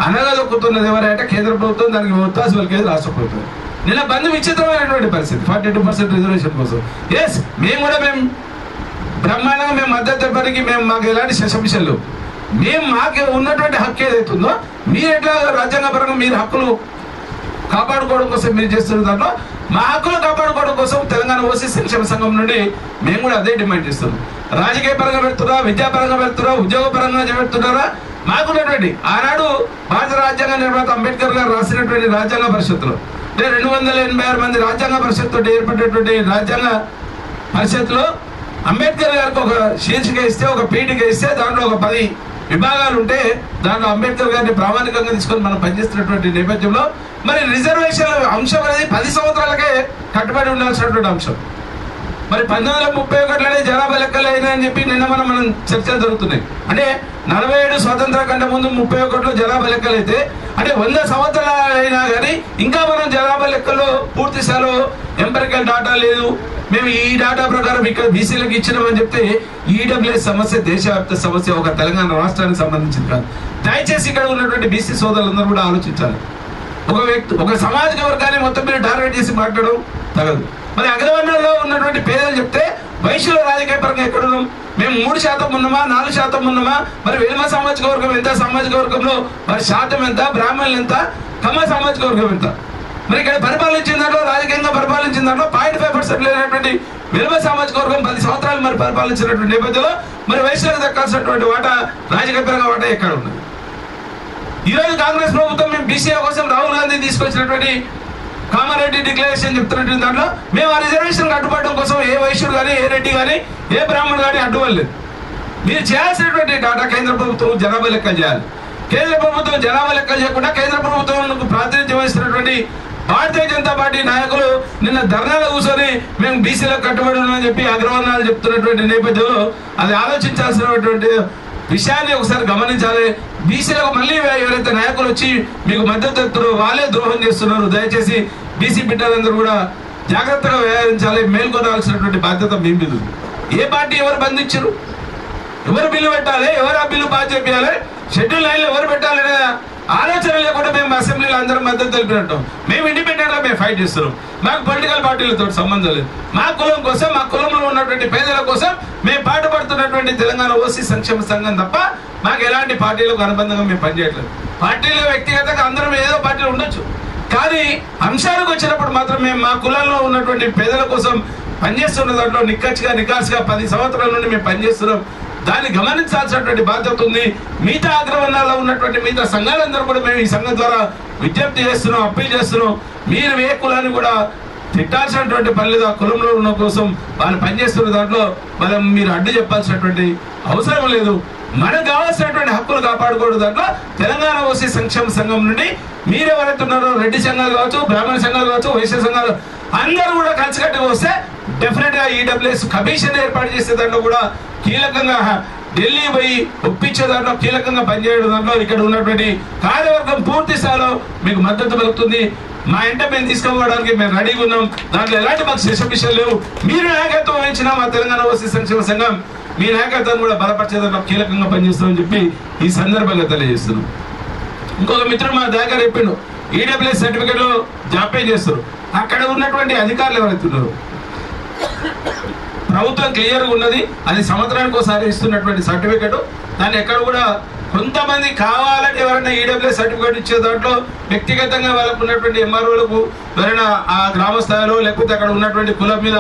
H: అనగదొక్కుతున్నది ఎవరంటే కేంద్ర ప్రభుత్వం. దానికి ఒత్తాసు పలికేది రాష్ట్ర ప్రభుత్వం. నిన్న బంధు విచిత్రమైనటువంటి పరిస్థితి 42% రిజర్వేషన్ కోసం. మేము బ్రహ్మాండంగా మేము మద్దతు ఇవ్వడానికి మాకు ఎలాంటి శశమిషలు మాకు ఉన్నటువంటి హక్కు ఏదైతుందో మీరు ఎట్లా రాజ్యాంగపరంగా మీరు హక్కులు కాపాడుకోవడం కోసం మీరు చేస్తున్న దాంట్లో మా హక్కులు కాపాడుకోవడం కోసం తెలంగాణ ఓసీ సంక్షేమ సంఘం నుండి మేము కూడా అదే డిమాండ్ చేస్తున్నాం. రాజకీయ పరంగా పెడుతున్నారా, విద్యాపరంగా పెడుతున్నారా, ఉద్యోగ పరంగా పెడుతున్నారా, మాకున్నటువంటి ఆనాడు భారత రాజ్యాంగ నిర్మాత అంబేద్కర్ గారు రాసినటువంటి రాజ్యాంగ పరిషత్తులో 286 మంది రాజ్యాంగ పరిషత్తు ఏర్పడినటువంటి రాజ్యాంగ పరిషత్తులో అంబేద్కర్ గారికి ఒక శీర్షిక ఇస్తే, ఒక పీఠిక ఇస్తే దాంట్లో ఒక 10 విభాగాలు ఉంటే దాంట్లో అంబేద్కర్ గారిని ప్రామాణికంగా తీసుకొని మనం పనిచేస్తున్నటువంటి నేపథ్యంలో మరి రిజర్వేషన్ అంశం అనేది 10 సంవత్సరాలకే కట్టుబడి ఉండాల్సినటువంటి అంశం. మరి 1931లోనే జనాభా లెక్కలు అయినాయని చెప్పి నిన్న మనం చర్చలు జరుగుతున్నాయి. అంటే 47 స్వతంత్ర కంటే ముందు 31లో జనాభా లెక్కలు అయితే అంటే 100 సంవత్సరాలు అయినా కానీ ఇంకా మనం జనాభా లెక్కల్లో పూర్తి స్థాయిలో ఎంపెరికల్ డాటా లేదు. మేము ఈ డాటా ప్రకారం ఇక్కడ బీసీలకు ఇచ్చినామని చెప్తే ఈడబ్ల్యూఎస్ సమస్య దేశవ్యాప్త సమస్య, ఒక తెలంగాణ రాష్ట్రానికి సంబంధించింది కాదు. దయచేసి ఇక్కడ ఉన్నటువంటి బీసీ సోదరులందరూ కూడా ఆలోచించాలి. ఒక సామాజిక వర్గాన్ని మొత్తం మీరు టార్గెట్ చేసి మాట్లాడడం తగదు. మరి అగ్రవర్ణంలో ఉన్నటువంటి పేదలు చెప్తే వైశ్యుల రాజకీయ పరంగా ఎక్కడున్నాం? మేము 3% ఉన్నామా, 4% ఉన్నామా? మరి వెలుమ సామాజిక వర్గం ఎంత? సామాజిక వర్గంలో మరి శాతం ఎంత? బ్రాహ్మణులు ఎంత? కమ్మ సామాజిక వర్గం ఎంత? మరి ఇక్కడ పరిపాలించిన దాంట్లో, రాజకీయంగా పరిపాలించిన దాంట్లో 0.5% లేనటువంటి వెలుమ సామాజిక వర్గం 10 సంవత్సరాలు మరి పరిపాలించినటువంటి నేపథ్యంలో మరి వైశ్యులకు దక్కాల్సినటువంటి వాటా, రాజకీయ పరంగా వాటా ఎక్కడ ఉన్నది? ఈరోజు కాంగ్రెస్ ప్రభుత్వం మేము బీసీల కోసం రాహుల్ గాంధీ తీసుకొచ్చినటువంటి కామారెడ్డి డిక్లరేషన్ చెప్తున్నటువంటి దాంట్లో మేము ఆ రిజర్వేషన్ అడ్డుపడడం కోసం ఏ వైశ్యుడు కానీ, ఏ రెడ్డి కానీ, ఏ బ్రాహ్మణుడు కానీ అడ్డుపడలేదు. మీరు చేయాల్సినటువంటి డాటా కేంద్ర ప్రభుత్వం జనాభా లెక్కలు చేయాలి. కేంద్ర ప్రభుత్వం జనాభా లెక్కలు చేయకుండా కేంద్ర ప్రభుత్వం ప్రాతినిధ్యం వహిస్తున్నటువంటి భారతీయ జనతా పార్టీ నాయకులు నిన్న ధర్నాలో కూర్చొని మేము బీసీలకు కట్టుబడి ఉన్నామని చెప్పి అగ్రవర్ణాలు చెప్తున్నటువంటి నేపథ్యంలో అది ఆలోచించాల్సినటువంటి విషయాన్ని ఒకసారి గమనించాలి. బీసీలకు మళ్ళీ ఎవరైతే నాయకులు వచ్చి మీకు మద్దతు ఇస్తున్నారో వాళ్ళే ద్రోహం చేస్తున్నారు. దయచేసి బీసీ బిడ్డలందరూ కూడా జాగ్రత్తగా వ్యవహరించాలి, మేల్కొనాల్సినటువంటి బాధ్యత మీ మీద ఉంది. ఏ పార్టీ ఎవరు బంధించరు, ఎవరు బిల్లు పెట్టాలి, ఎవరు ఆ బిల్లు పాస్ చేయాలి, షెడ్యూల్ లైన్లో ఎవరు పెట్టాలనే ఆలోచన లేకుండా మేము అసెంబ్లీలో అందరం మద్దతు తెలిపినట్టాం. మేము ఇండిపెండెంట్గా మేము ఫైట్ చేస్తున్నాం. మాకు పొలిటికల్ పార్టీలతో సంబంధం లేదు. మా కులం కోసం, మా కులంలో ఉన్నటువంటి పేదల కోసం మేము పాటుపడుతున్నటువంటి తెలంగాణ ఓసీ సంక్షేమ సంఘం తప్ప మాకు ఎలాంటి పార్టీలకు అనుబంధంగా మేము పనిచేయట్లేదు. పార్టీలో వ్యక్తిగతంగా అందరం ఏదో పార్టీలు ఉండొచ్చు, కానీ అంశాలకు వచ్చినప్పుడు మాత్రం మేము మా కులంలో ఉన్నటువంటి పేదల కోసం పనిచేస్తున్న దాంట్లో నికార్సుగా 10 సంవత్సరాల నుండి మేము పనిచేస్తున్నాం. దాన్ని గమనించాల్సినటువంటి బాధ్యత ఉంది. మిగతా అగ్రవర్ణాల్లో ఉన్నటువంటి మిగతా సంఘాలందరూ కూడా మేము ఈ సంఘం ద్వారా విజ్ఞప్తి చేస్తున్నాం, అప్పీల్ చేస్తున్నాం. మీరు ఏ కులాన్ని కూడా తిట్టాల్సినటువంటి పని లేదు. ఆ కులంలో ఉన్న కోసం వాళ్ళు పనిచేస్తున్న దాంట్లో మనం మీరు అడ్డు చెప్పాల్సినటువంటి అవసరం లేదు. మనకు కావాల్సినటువంటి హక్కులు కాపాడుకోవడం దాంట్లో తెలంగాణ ఓసీ సంక్షేమ సంఘం నుండి మీరు ఎవరైతే ఉన్నారో రెడ్డి సంఘాలు కావచ్చు, బ్రాహ్మణ సంఘాలు కావచ్చు, వైశ్య సంఘాలు అందరూ కూడా కలిసికట్టుగా వస్తే డెఫినెట్ గా ఈడబ్ల్యూఎస్ కమిషన్ ఏర్పాటు చేసే దాంట్లో కూడా కీలకంగా ఢిల్లీ పోయి ఒప్పించే దాంట్లో కీలకంగా పనిచేయడం దాంట్లో ఇక్కడ ఉన్నటువంటి కార్యవర్గం పూర్తి స్థాయిలో మీకు మద్దతు పలుకుతుంది. మా ఇంట మేము తీసుకోవడానికి మేము రెడీగా ఉన్నాం. దాంట్లో ఎలాంటి మాకు శిశమిషాలు లేవు. మీరు నాయకత్వం వహించిన మా తెలంగాణ ఓసీ సంక్షేమ సంఘం మీ నాయకత్వాన్ని కూడా బలపరిచే దాంట్లో కీలకంగా పనిచేస్తామని చెప్పి ఈ సందర్భంగా తెలియజేస్తున్నాం. ఇంకొక మిత్రుడు మా దగ్గర చెప్పిండు, ఈడబ్ల్యూఎస్ సర్టిఫికేట్ లో జాప్యం చేస్తారు. అక్కడ ఉన్నటువంటి అధికారులు ఎవరైతే ఉన్నారో ప్రభుత్వం క్లియర్గా ఉన్నది, అది సంవత్సరానికి ఒకసారి ఇస్తున్నటువంటి సర్టిఫికేట్. దాన్ని ఎక్కడ కూడా కొంతమంది కావాలని ఎవరైనా ఈడబ్ల్యూఎస్ సర్టిఫికేట్ ఇచ్చే దాంట్లో వ్యక్తిగతంగా వాళ్ళకు ఉన్నటువంటి ఎంఆర్ఓలకు ఎవరైనా ఆ గ్రామ స్థాయిలో లేకపోతే అక్కడ ఉన్నటువంటి కులం మీద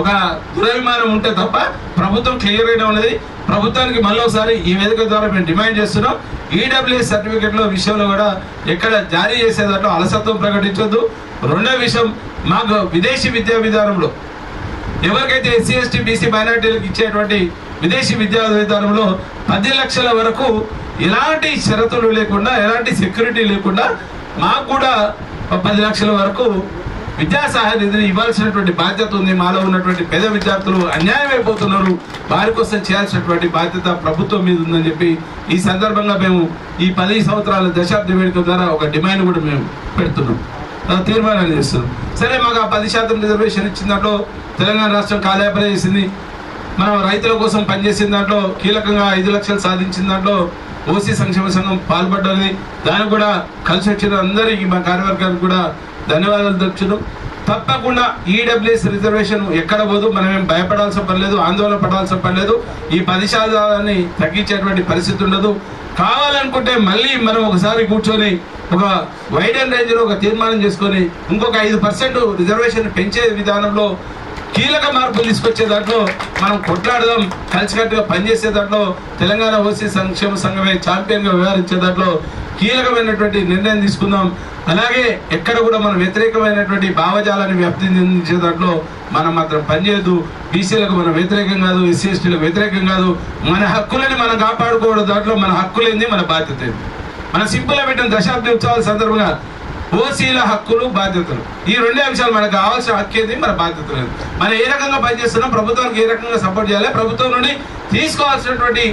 A: ఒక దురభిమానం ఉంటే తప్ప ప్రభుత్వం క్లియర్గానే ఉన్నది. ప్రభుత్వానికి మళ్ళీ ఒకసారి ఈ వేదిక ద్వారా మేము డిమాండ్ చేస్తున్నాం, ఈడబ్ల్యూఎస్ సర్టిఫికెట్ల విషయంలో కూడా ఎక్కడ జారీ చేసేదాంట్లో అలసత్వం ప్రకటించొద్దు. రెండో విషయం, మాకు విదేశీ విద్యా విధానంలో ఎవరికైతే ఎస్సీ ఎస్టీ బీసీ మైనార్టీలకు ఇచ్చేటువంటి విదేశీ విద్యా విధానంలో 10 లక్షల వరకు ఎలాంటి షరతులు లేకుండా, ఎలాంటి సెక్యూరిటీ లేకుండా మాకు కూడా 10 లక్షల వరకు విద్యా సహాయ నిధిని ఇవ్వాల్సినటువంటి బాధ్యత ఉంది. మాలో ఉన్నటువంటి పేద విద్యార్థులు అన్యాయం అయిపోతున్నారు, వారి కోసం చేయాల్సినటువంటి బాధ్యత ప్రభుత్వం మీద ఉందని చెప్పి ఈ సందర్భంగా మేము ఈ 10 సంవత్సరాల దశాబ్ది వేడుక ద్వారా ఒక డిమాండ్ కూడా మేము పెడుతున్నాం, తీర్మానాలు చేస్తున్నాం. సరే, మాకు ఆ 10% రిజర్వేషన్ ఇచ్చిన దాంట్లో తెలంగాణ రాష్ట్రం కాలయాపన చేసింది. మనం రైతుల కోసం పనిచేసిన దాంట్లో కీలకంగా 5 లక్షలు సాధించిన దాంట్లో ఓసీ సంక్షేమ సంఘం పాల్పడ్డది. దానికి కూడా కలిసి వచ్చిన అందరికీ మా కార్యవర్గానికి కూడా ధన్యవాదాలు తెలుపుతున్నాం. తప్పకుండా ఈడబ్ల్యూఎస్ రిజర్వేషన్ ఎక్కడ పోదు, మనం ఏం భయపడాల్సిన పని లేదు, ఆందోళన పడాల్సిన పని లేదు. ఈ 10% తగ్గించేటువంటి పరిస్థితి ఉండదు. కావాలనుకుంటే మళ్ళీ మనం ఒకసారి కూర్చొని ఒక వైడ్ అండ్ రేంజ్లో ఒక తీర్మానం చేసుకొని ఇంకొక 5% రిజర్వేషన్ పెంచే విధానంలో కీలక మార్పులు తీసుకొచ్చే దాంట్లో మనం కొట్లాడదాం, కలిసికట్టుగా పనిచేసే దాంట్లో తెలంగాణ ఓసీ సంక్షేమ సంఘమే ఛాంపియన్గా వ్యవహరించే దాంట్లో కీలకమైనటువంటి నిర్ణయం తీసుకుందాం. అలాగే ఎక్కడ కూడా మనం వ్యతిరేకమైనటువంటి భావజాలాన్ని వ్యాప్తి చెందించే దాంట్లో మనం మాత్రం పనిచేయద్దు. బీసీలకు మనం వ్యతిరేకం కాదు, ఎస్సీ ఎస్టీలకు వ్యతిరేకం కాదు. మన హక్కులని మనం కాపాడుకోవడం దాంట్లో మన హక్కులేంది, మన బాధ్యత ఏంది. మన సింపుల్గా పెట్టిన దశాబ్ది ఉత్సవాల సందర్భంగా ఓసీల హక్కులు బాధ్యతలు, ఈ 2 అంశాలు మనకు కావాల్సిన హక్కు ఏంది, మన బాధ్యత లేదు. మనం ఏ రకంగా పనిచేస్తున్నాం, ప్రభుత్వానికి ఏ రకంగా సపోర్ట్ చేయాలి, ప్రభుత్వం నుండి తీసుకోవాల్సినటువంటి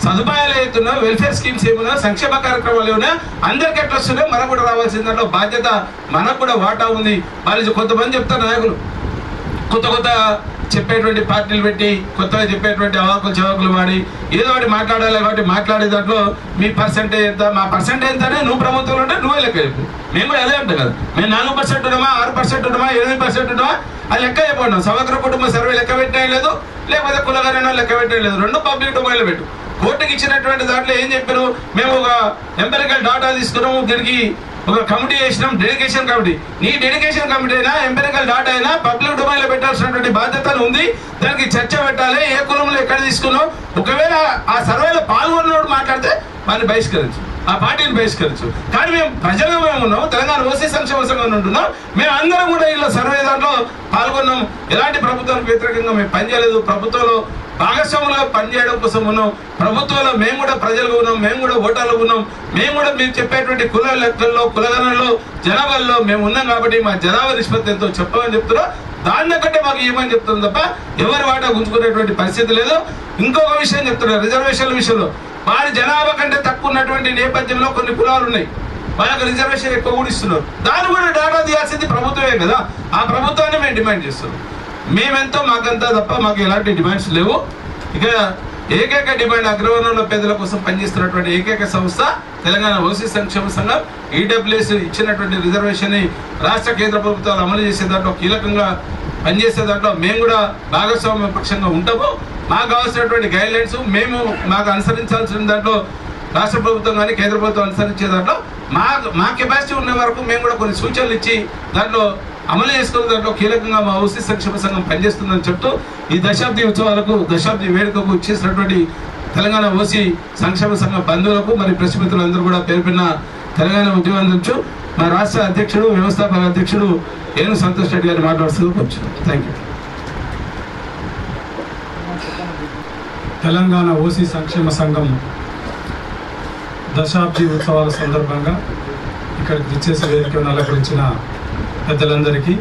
A: సదుపాయాలు ఏతున్నాయో, వెల్ఫేర్ స్కీమ్స్ ఏమున్నా, సంక్షేమ కార్యక్రమాలు ఏమన్నా అందరికి ఎట్లా వస్తున్నాయో మనకు కూడా రావాల్సిన దాంట్లో బాధ్యత మనకు కూడా వాటా ఉంది. వాళ్ళు కొంతమంది చెప్తారు నాయకులు కొత్త చెప్పేటువంటి పార్టీలు పెట్టి కొత్తగా చెప్పేటువంటి అవాకులు చవాకులు వాడి ఏదో ఒకటి మాట్లాడాలి కాబట్టి మాట్లాడే దాంట్లో మీ పర్సెంటేజ్ ఎంత, మా పర్సెంటేజ్ ఎంతనే నువ్వు ప్రభుత్వంలో ఉంటే నువ్వే లెక్క చెప్పు. మేము కూడా అదే ఉంటాం కదా, మేము 4% ఉన్నామా, 6% ఉన్నామా, 8% ఉన్నామా, అది లెక్క చెప్పండి. సమగ్ర కుటుంబ సర్వే లెక్క పెట్టడం లేదు, లేకపోతే కులగణన లెక్క పెట్టడం లేదు. 2 పబ్లిక్ డొమైన్లో పెట్టు. కోర్టుకి ఇచ్చినటువంటి దాంట్లో ఏం చెప్పారు, మేము ఒక ఎంపెరికల్ డాటా తీసుకున్నాము, దీనికి ఒక కమిటీ చేసినాం, డెడికేషన్ కమిటీ. నీ డెడికేషన్ కమిటీ అయినా ఎంపెరికల్ డాటా అయినా పబ్లిక్ డొమైన్లో పెట్టాల్సినటువంటి బాధ్యత ఉంది. దానికి చర్చ పెట్టాలి, ఏ కులంలో ఎక్కడ తీసుకున్నావు. ఒకవేళ ఆ సర్వేలో పాల్గొన్నోడు మాట్లాడితే వారిని బహిష్కరించు, ఆ పార్టీని బహిష్కరించు. కానీ మేము ప్రజలుగా మేము ఉన్నాం, తెలంగాణ ఓసీ సంక్షేమ సంఘం ఉంటున్నాం, మేము అందరం కూడా ఇలా సర్వే దాంట్లో పాల్గొన్నాం. ఎలాంటి ప్రభుత్వానికి వ్యతిరేకంగా మేము పనిచేయలేదు, ప్రభుత్వంలో భాగస్వాములుగా పనిచేయడం కోసం ఉన్నాం. ప్రభుత్వంలో మేము కూడా ప్రజలుగా ఉన్నాం, మేము కూడా ఓటర్లు ఉన్నాం, మేము కూడా మీరు చెప్పేటువంటి కుల లెక్కల్లో, కులగణనలో, జనాభాల్లో మేము ఉన్నాం. కాబట్టి మా జనాభా నిష్పత్తి ఎంతో చెప్పమని చెప్తున్నాం, దాన్ని కంటే మాకు ఏమని చెప్తుంది తప్ప ఎవరి వాటా గుంజుకునేటువంటి పరిస్థితి లేదు. ఇంకొక విషయం చెప్తున్నారు, రిజర్వేషన్ల విషయంలో వారి జనాభా కంటే తక్కువ ఉన్నటువంటి నేపథ్యంలో కొన్ని కులాలు ఉన్నాయి, వాళ్ళకి రిజర్వేషన్ ఎక్కువ కూడా ఇస్తున్నారు. దాన్ని కూడా డాటా తీయాల్సింది ప్రభుత్వమే కదా, ఆ ప్రభుత్వాన్ని మేము డిమాండ్ చేస్తున్నాం. మేమెంతో మాకంతా తప్ప మాకు ఎలాంటి డిమాండ్స్ లేవు. ఇక ఏకైక డిమాండ్ అగ్రవర్ణంలో పేదల కోసం పనిచేస్తున్నటువంటి ఏకైక సంస్థ తెలంగాణ ఓసీ సంక్షేమ సంఘం. ఈడబ్ల్యూఎస్ ఇచ్చినటువంటి రిజర్వేషన్ ని రాష్ట్ర కేంద్ర ప్రభుత్వాలు అమలు చేసే దాంట్లో కీలకంగా పనిచేసే దాంట్లో మేము కూడా భాగస్వామ్య పక్షంగా ఉంటాము. మాకు కావాల్సినటువంటి గైడ్ లైన్స్ మేము మాకు అనుసరించాల్సిన దాంట్లో రాష్ట్ర ప్రభుత్వం కానీ కేంద్ర ప్రభుత్వం అనుసరించే దాంట్లో మా కెపాసిటీ ఉన్న వరకు మేము కూడా కొన్ని సూచనలు ఇచ్చి దాంట్లో అమలు చేసుకున్న దాంట్లో కీలకంగా మా ఓసీ సంక్షేమ సంఘం పనిచేస్తుందని చెప్తూ ఈ దశాబ్ది ఉత్సవాలకు, దశాబ్ది వేడుకకు ఇచ్చేసినటువంటి తెలంగాణ ఓసీ సంక్షేమ సంఘ బంధువులకు మరి ప్రెస్ మిత్రులందరూ కూడా పేరుపైన తెలంగాణ ఉద్యమం మా రాష్ట్ర అధ్యక్షుడు, వ్యవస్థాపక అధ్యక్షుడు ఏను సంతోష్ రెడ్డి గారిని మాట్లాడుతూ వచ్చారు. Thank you.
K: తెలంగాణ ఓసీ సంక్షేమ సంఘం దశాబ్ది ఉత్సవాల సందర్భంగా ఇక్కడికి విచ్చేసి వేదిక అలంకరించిన పెద్దలందరికీ,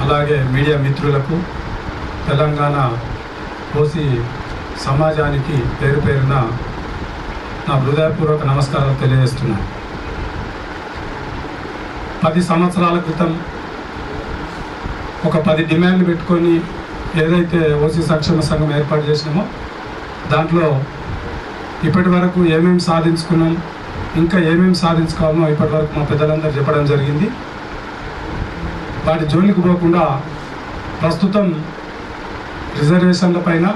K: అలాగే మీడియా మిత్రులకు, తెలంగాణ ఓసీ సమాజానికి పేరు పేరున నా హృదయపూర్వక నమస్కారాలు తెలియజేస్తున్నాను. 10 సంవత్సరాల క్రితం ఒక 10 డిమాండ్లు పెట్టుకొని ఏదైతే ఓసీ సంక్షేమ సంఘం ఏర్పాటు చేసినామో దాంట్లో ఇప్పటి వరకు ఏమేమి సాధించుకున్నాం, ఇంకా ఏమేమి సాధించుకోవాలో ఇప్పటి వరకు మా పెద్దలందరూ చెప్పడం జరిగింది. వాటి జోలికి పోకుండా ప్రస్తుతం రిజర్వేషన్ల పైన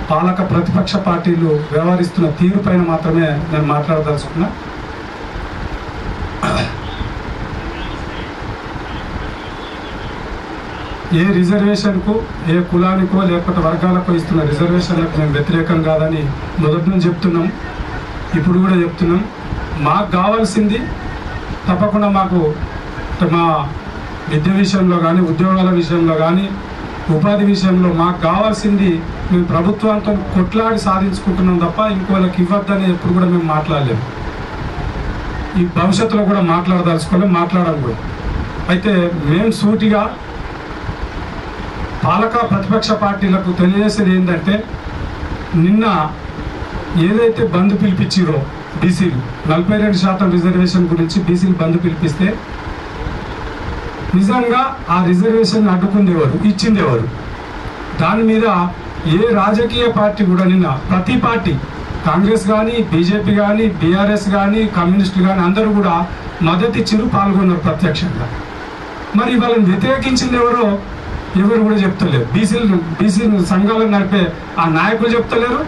K: పాలక ప్రతిపక్ష పార్టీలు వ్యవహరిస్తున్న తీరు పైన మాత్రమే నేను మాట్లాడదలుచుకున్నా. ఏ రిజర్వేషన్కు ఏ కులానికో లేకపోతే వర్గాలకో ఇస్తున్న రిజర్వేషన్లకు మేము వ్యతిరేకం కాదని మొదటి నుంచి చెప్తున్నాం, ఇప్పుడు కూడా చెప్తున్నాం. మాకు కావాల్సింది తప్పకుండా మాకు మా విద్య విషయంలో కానీ ఉద్యోగాల విషయంలో కానీ ఉపాధి విషయంలో మాకు కావాల్సింది మేము ప్రభుత్వంతో కొట్లాడి సాధించుకుంటున్నాం తప్ప ఇంకోళ్ళకి ఇవ్వద్దని ఎప్పుడు కూడా మేము మాట్లాడలేము. ఈ భవిష్యత్తులో కూడా మాట్లాడదలుచుకోలేము, మాట్లాడాలి కూడా. అయితే మేము సూటిగా పాలక ప్రతిపక్ష పార్టీలకు తెలియజేసేది ఏంటంటే, నిన్న ఏదైతే బంద్ పిలిపించిరో బీసీలు 42% రిజర్వేషన్ గురించి బీసీలు బంద్ పిలిపిస్తే నిజంగా ఆ రిజర్వేషన్ అడ్డుకుంది ఎవరు, ఇచ్చింది ఎవరు? దాని మీద ఏ రాజకీయ పార్టీ కూడా నిన్న ప్రతి పార్టీ కాంగ్రెస్ కానీ బీజేపీ కానీ బీఆర్ఎస్ కానీ కమ్యూనిస్టులు కానీ అందరూ కూడా మద్దతు ఇచ్చిరు, పాల్గొన్నారు ప్రత్యక్షంగా. మరి వాళ్ళని వ్యతిరేకించింది ఎవరు కూడా చెప్తలేరు. బీసీ సంఘాలను నడిపే ఆ నాయకులు చెప్తలేరు,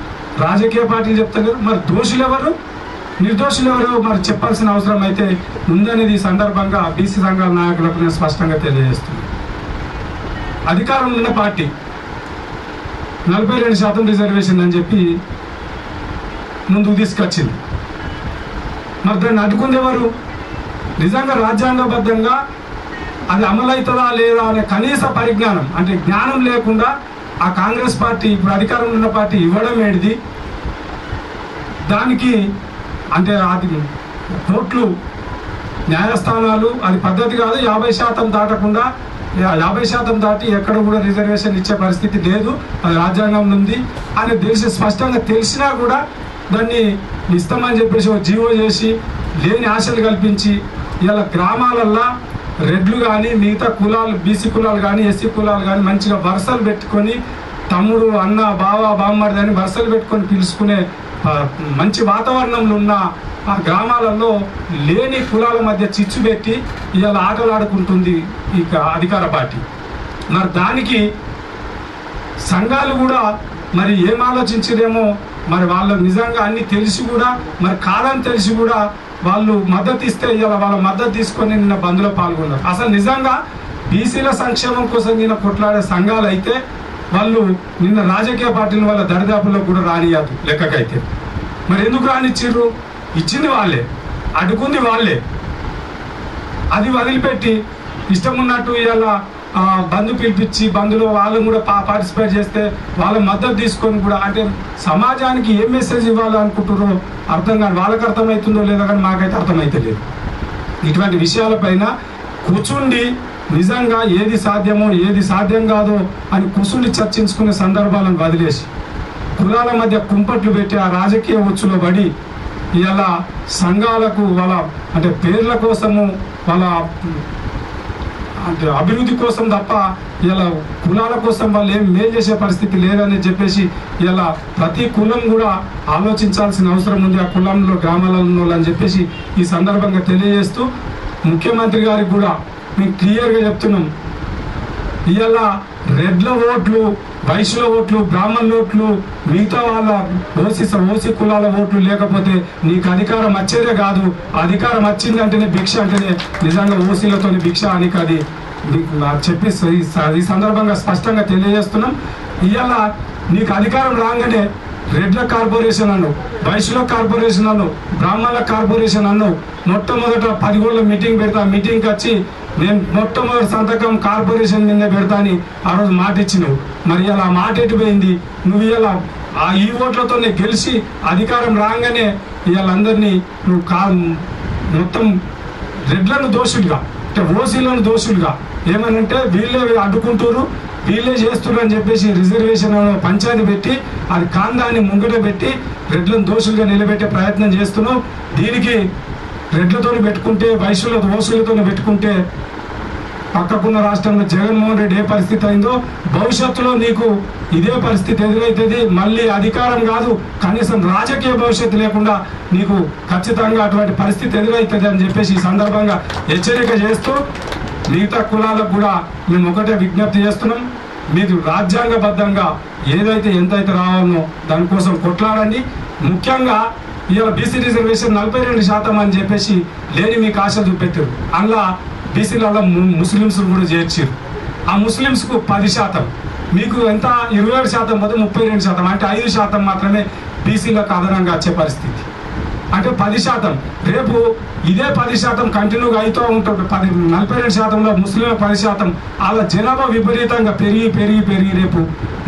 K: రాజకీయ పార్టీలు చెప్తలేరు. మరి దోషులు ఎవరు, నిర్దోషులు ఎవరు మరి చెప్పాల్సిన అవసరం అయితే ఉందనేది ఈ సందర్భంగా బీసీ సంఘాల నాయకులకు నేను స్పష్టంగా తెలియజేస్తున్నాను. అధికారంలో ఉన్న పార్టీ 42% రిజర్వేషన్ అని చెప్పి ముందుకు తీసుకొచ్చింది. మరి దాన్ని అడ్డుకుంది ఎవరు? నిజంగా రాజ్యాంగబద్ధంగా అది అమలవుతుందా లేదా అనే కనీస పరిజ్ఞానం, అంటే జ్ఞానం లేకుండా ఆ కాంగ్రెస్ పార్టీ ఇప్పుడు అధికారంలో ఉన్న పార్టీ ఇవ్వడం ఏంటిది? దానికి అంటే అది కోర్టులు న్యాయస్థానాలు అది పద్ధతి కాదు. 50% దాటకుండా 50% దాటి ఎక్కడ కూడా రిజర్వేషన్ ఇచ్చే పరిస్థితి లేదు, అది రాజ్యాంగం ఉంది అని తెలిసి స్పష్టంగా తెలిసినా కూడా దాన్ని ఇస్తామని చెప్పేసి జీవో చేసి లేని ఆశలు కల్పించి ఇలా గ్రామాలల్లో రెడ్లు కానీ మిగతా కులాలు బీసీ కులాలు కానీ ఎస్సీ కులాలు కానీ మంచిగా వరుసలు పెట్టుకొని తమ్ముడు అన్న బావ బామ్మడి అని వరుసలు పెట్టుకొని పిలుచుకునే మంచి వాతావరణంలో ఉన్న ఆ గ్రామాలలో లేని కులాల మధ్య చిచ్చు పెట్టి ఇవాళ ఆటలు ఆడుకుంటుంది ఇక అధికార పార్టీ. మరి దానికి సంఘాలు కూడా మరి ఏం ఆలోచించలేమో, మరి వాళ్ళు నిజంగా అన్ని తెలిసి కూడా మరి కాదని తెలిసి కూడా వాళ్ళు మద్దతు ఇస్తే ఇలా వాళ్ళ మద్దతు తీసుకొని నిన్న బంద్లో పాల్గొన్నారు. అసలు నిజంగా బీసీల సంక్షేమం కోసం నిన్న కొట్లాడే సంఘాలు అయితే వాళ్ళు నిన్న రాజకీయ పార్టీల వాళ్ళ దరిదాపుల్లో కూడా రానియదు లెక్కకైతే. మరి ఎందుకు రానిచ్చిర్రు? ఇచ్చింది వాళ్ళే, అడ్డుకుంది వాళ్ళే. అది వదిలిపెట్టి ఇష్టం ఉన్నట్టు ఇలా బంధు పిలిపించి బంధులో వాళ్ళు కూడా పార్టిసిపేట్ చేస్తే వాళ్ళ మద్దతు తీసుకొని కూడా అంటే సమాజానికి ఏం మెసేజ్ ఇవ్వాలనుకుంటున్నారో అర్థం కాదు. వాళ్ళకి అర్థమవుతుందో లేదో కానీ మాకైతే అర్థమైతలేదు. ఇటువంటి విషయాలపైన కూర్చుండి నిజంగా ఏది సాధ్యమో ఏది సాధ్యం కాదో అని కూర్చుండి చర్చించుకునే సందర్భాలను వదిలేసి కులాల మధ్య కుంపట్లు పెట్టి ఆ రాజకీయ ఉచ్చులో పడి ఇలా సంఘాలకు వాళ్ళ అంటే పేర్ల కోసము వాళ్ళ అంటే అభివృద్ధి కోసం తప్ప ఇలా కులాల కోసం వాళ్ళు ఏం మేలు చేసే పరిస్థితి లేదని చెప్పేసి ఇలా ప్రతి కులం కూడా ఆలోచించాల్సిన అవసరం ఉంది, ఆ కులంలో గ్రామాలలో అని చెప్పేసి ఈ సందర్భంగా తెలియజేస్తూ ముఖ్యమంత్రి గారికి కూడా మేము క్లియర్గా చెప్తున్నాం. ఇవాళ రెడ్ల ఓట్లు, వైశ్యుల ఓట్లు, బ్రాహ్మణుల ఓట్లు, మిగతా వాళ్ళ ఓసీ కులాల ఓట్లు లేకపోతే నీకు అధికారం వచ్చేదే కాదు. అధికారం వచ్చిందంటేనే భిక్ష అంటేనే నిజంగా ఓసీలతో భిక్ష అని అది చెప్పి ఈ సందర్భంగా స్పష్టంగా తెలియజేస్తున్నాం. ఇవాళ నీకు అధికారం రాగానే రెడ్ల కార్పొరేషన్ అన్నావు, వైశ్యుల కార్పొరేషన్ అన్నావు, బ్రాహ్మణుల కార్పొరేషన్ అన్నావు. మొట్టమొదట 10 రోజుల మీటింగ్ పెడతా, మీటింగ్కి వచ్చి నేను మొట్టమొదటి సంతకం కార్పొరేషన్ నిన్నే పెడతా అని ఆ రోజు మాట ఇచ్చినావు. మరి ఇలా మాట ఎటుపోయింది? నువ్వు ఇలా ఈ ఓట్లతో గెలిచి అధికారం రాగానే వీళ్ళందరినీ నువ్వు మొత్తం రెడ్లను దోషులుగా అంటే ఓసీలను దోషులుగా ఏమనంటే వీళ్ళే అడ్డుకుంటారు, వీళ్ళే చేస్తున్నారు అని చెప్పేసి రిజర్వేషన్ పంచాయతీ పెట్టి అది కాందాన్ని ముంగట పెట్టి రెడ్లను దోషులుగా నిలబెట్టే ప్రయత్నం చేస్తున్నావు. దీనికి రెడ్లతో పెట్టుకుంటే వైశ్యుల ఓసీలతో పెట్టుకుంటే పక్కకున్న రాష్ట్రంలో జగన్మోహన్ రెడ్డి ఏ పరిస్థితి అయిందో భవిష్యత్తులో నీకు ఇదే పరిస్థితి ఎదురవుతుంది. మళ్ళీ అధికారం కాదు కనీసం రాజకీయ భవిష్యత్తు లేకుండా నీకు ఖచ్చితంగా అటువంటి పరిస్థితి ఎదురవుతుంది అని చెప్పేసి ఈ సందర్భంగా హెచ్చరిక చేస్తూ మిగతా కులాలకు కూడా మేము ఒకటే విజ్ఞప్తి చేస్తున్నాం. మీరు రాజ్యాంగబద్ధంగా ఏదైతే ఎంతైతే రావాలనో దానికోసం కొట్లాడండి. ముఖ్యంగా ఇవాళ బీసీ రిజర్వేషన్ 42% అని చెప్పేసి లేని మీకు ఆశ చూపెట్టారు. అందులో బీసీలలో ముస్లిమ్స్ కూడా చేర్చారు. ఆ ముస్లిమ్స్కు 10%, మీకు ఎంత 27% పోతే 32%, అంటే 5% మాత్రమే బీసీలకు అదనంగా వచ్చే పరిస్థితి. అంటే 10%. రేపు ఇదే 10% కంటిన్యూగా అవుతూ ఉంటుంది. 42%లో ముస్లింల 10%. వాళ్ళ జనాభా విపరీతంగా పెరిగి రేపు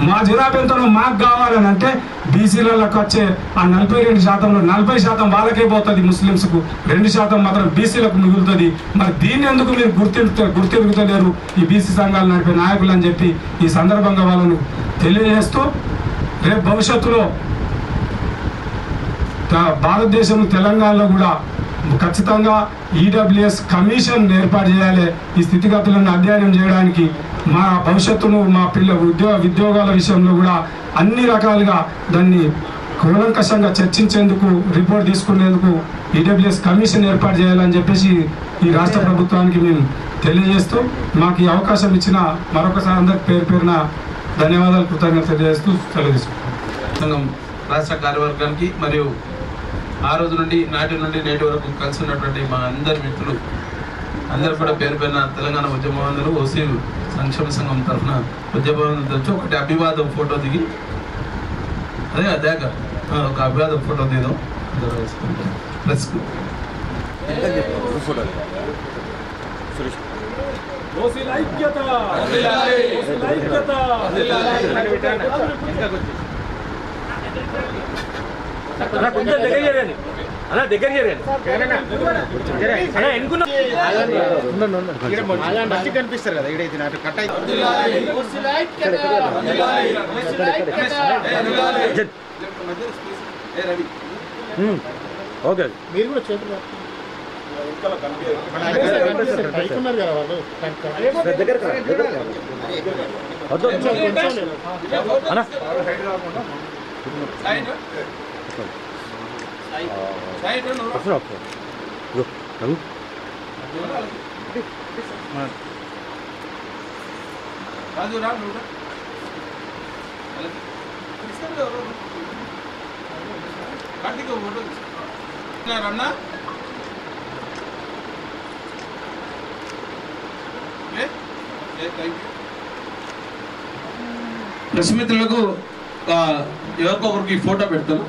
K: మా జనాభా ఎంతనో మాకు కావాలని అంటే బీసీలకు వచ్చే ఆ 42%లో 40% వాళ్ళకే పోతుంది, ముస్లిమ్స్కు 2% మాత్రం బీసీలకు మిగులుతుంది. మరి దీన్ని ఎందుకు మీరు గుర్తిరుగుతలేరు ఈ బీసీ సంఘాలు నడిపే నాయకులు అని చెప్పి ఈ సందర్భంగా వాళ్ళను తెలియజేస్తూ, రేపు భవిష్యత్తులో భారతదేశంలో తెలంగాణలో కూడా ఖచ్చితంగా ఈడబ్ల్యూఎస్ కమిషన్ ఏర్పాటు చేయాలి. ఈ స్థితిగతులను అధ్యయనం చేయడానికి మా భవిష్యత్తును మా ఉద్యోగాల విషయంలో కూడా అన్ని రకాలుగా దాన్ని కూలంకషంగా చర్చించేందుకు, రిపోర్ట్ తీసుకునేందుకు ఈడబ్ల్యూఎస్ కమిషన్ ఏర్పాటు చేయాలని చెప్పేసి ఈ రాష్ట్ర ప్రభుత్వానికి మేము తెలియజేస్తూ, మాకు ఈ అవకాశం ఇచ్చిన మరొకసారి అందరికి పేరున ధన్యవాదాలు, కృతజ్ఞతలు తెలియజేస్తూ సెలవు తీసుకుంటాం.
A: రాష్ట్ర కార్యవర్గానికి మరియు ఆ రోజు నుండి నేటి వరకు కలిసి ఉన్నటువంటి మా అందరి మిత్రులు అందరూ కూడా పేరుపైన తెలంగాణ ఉద్యమవంతులు ఓసీ సంక్షేమ సంఘం తరఫున ఉద్యమవంతులు వచ్చి ఒకటి అభివాదం ఫోటో దిగి అదే ఒక అభివాదం ఫోటో దిగుదాం ప్లస్
L: కొంచెం దగ్గర చేయండి అలా, దగ్గర చేయండి అలా ఎన్నుకున్నా కనిపిస్తారు కదా ఇక్కడైతే నాకు కట్ ఓకే. మీరు కూడా చేతున్నారు కదా వాళ్ళు దగ్గర
A: ప్రెస్ మిత్రులకు ఎవరికొకరికి ఫోటో పెడతాను.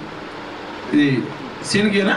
A: ఇది సీన్కేనా?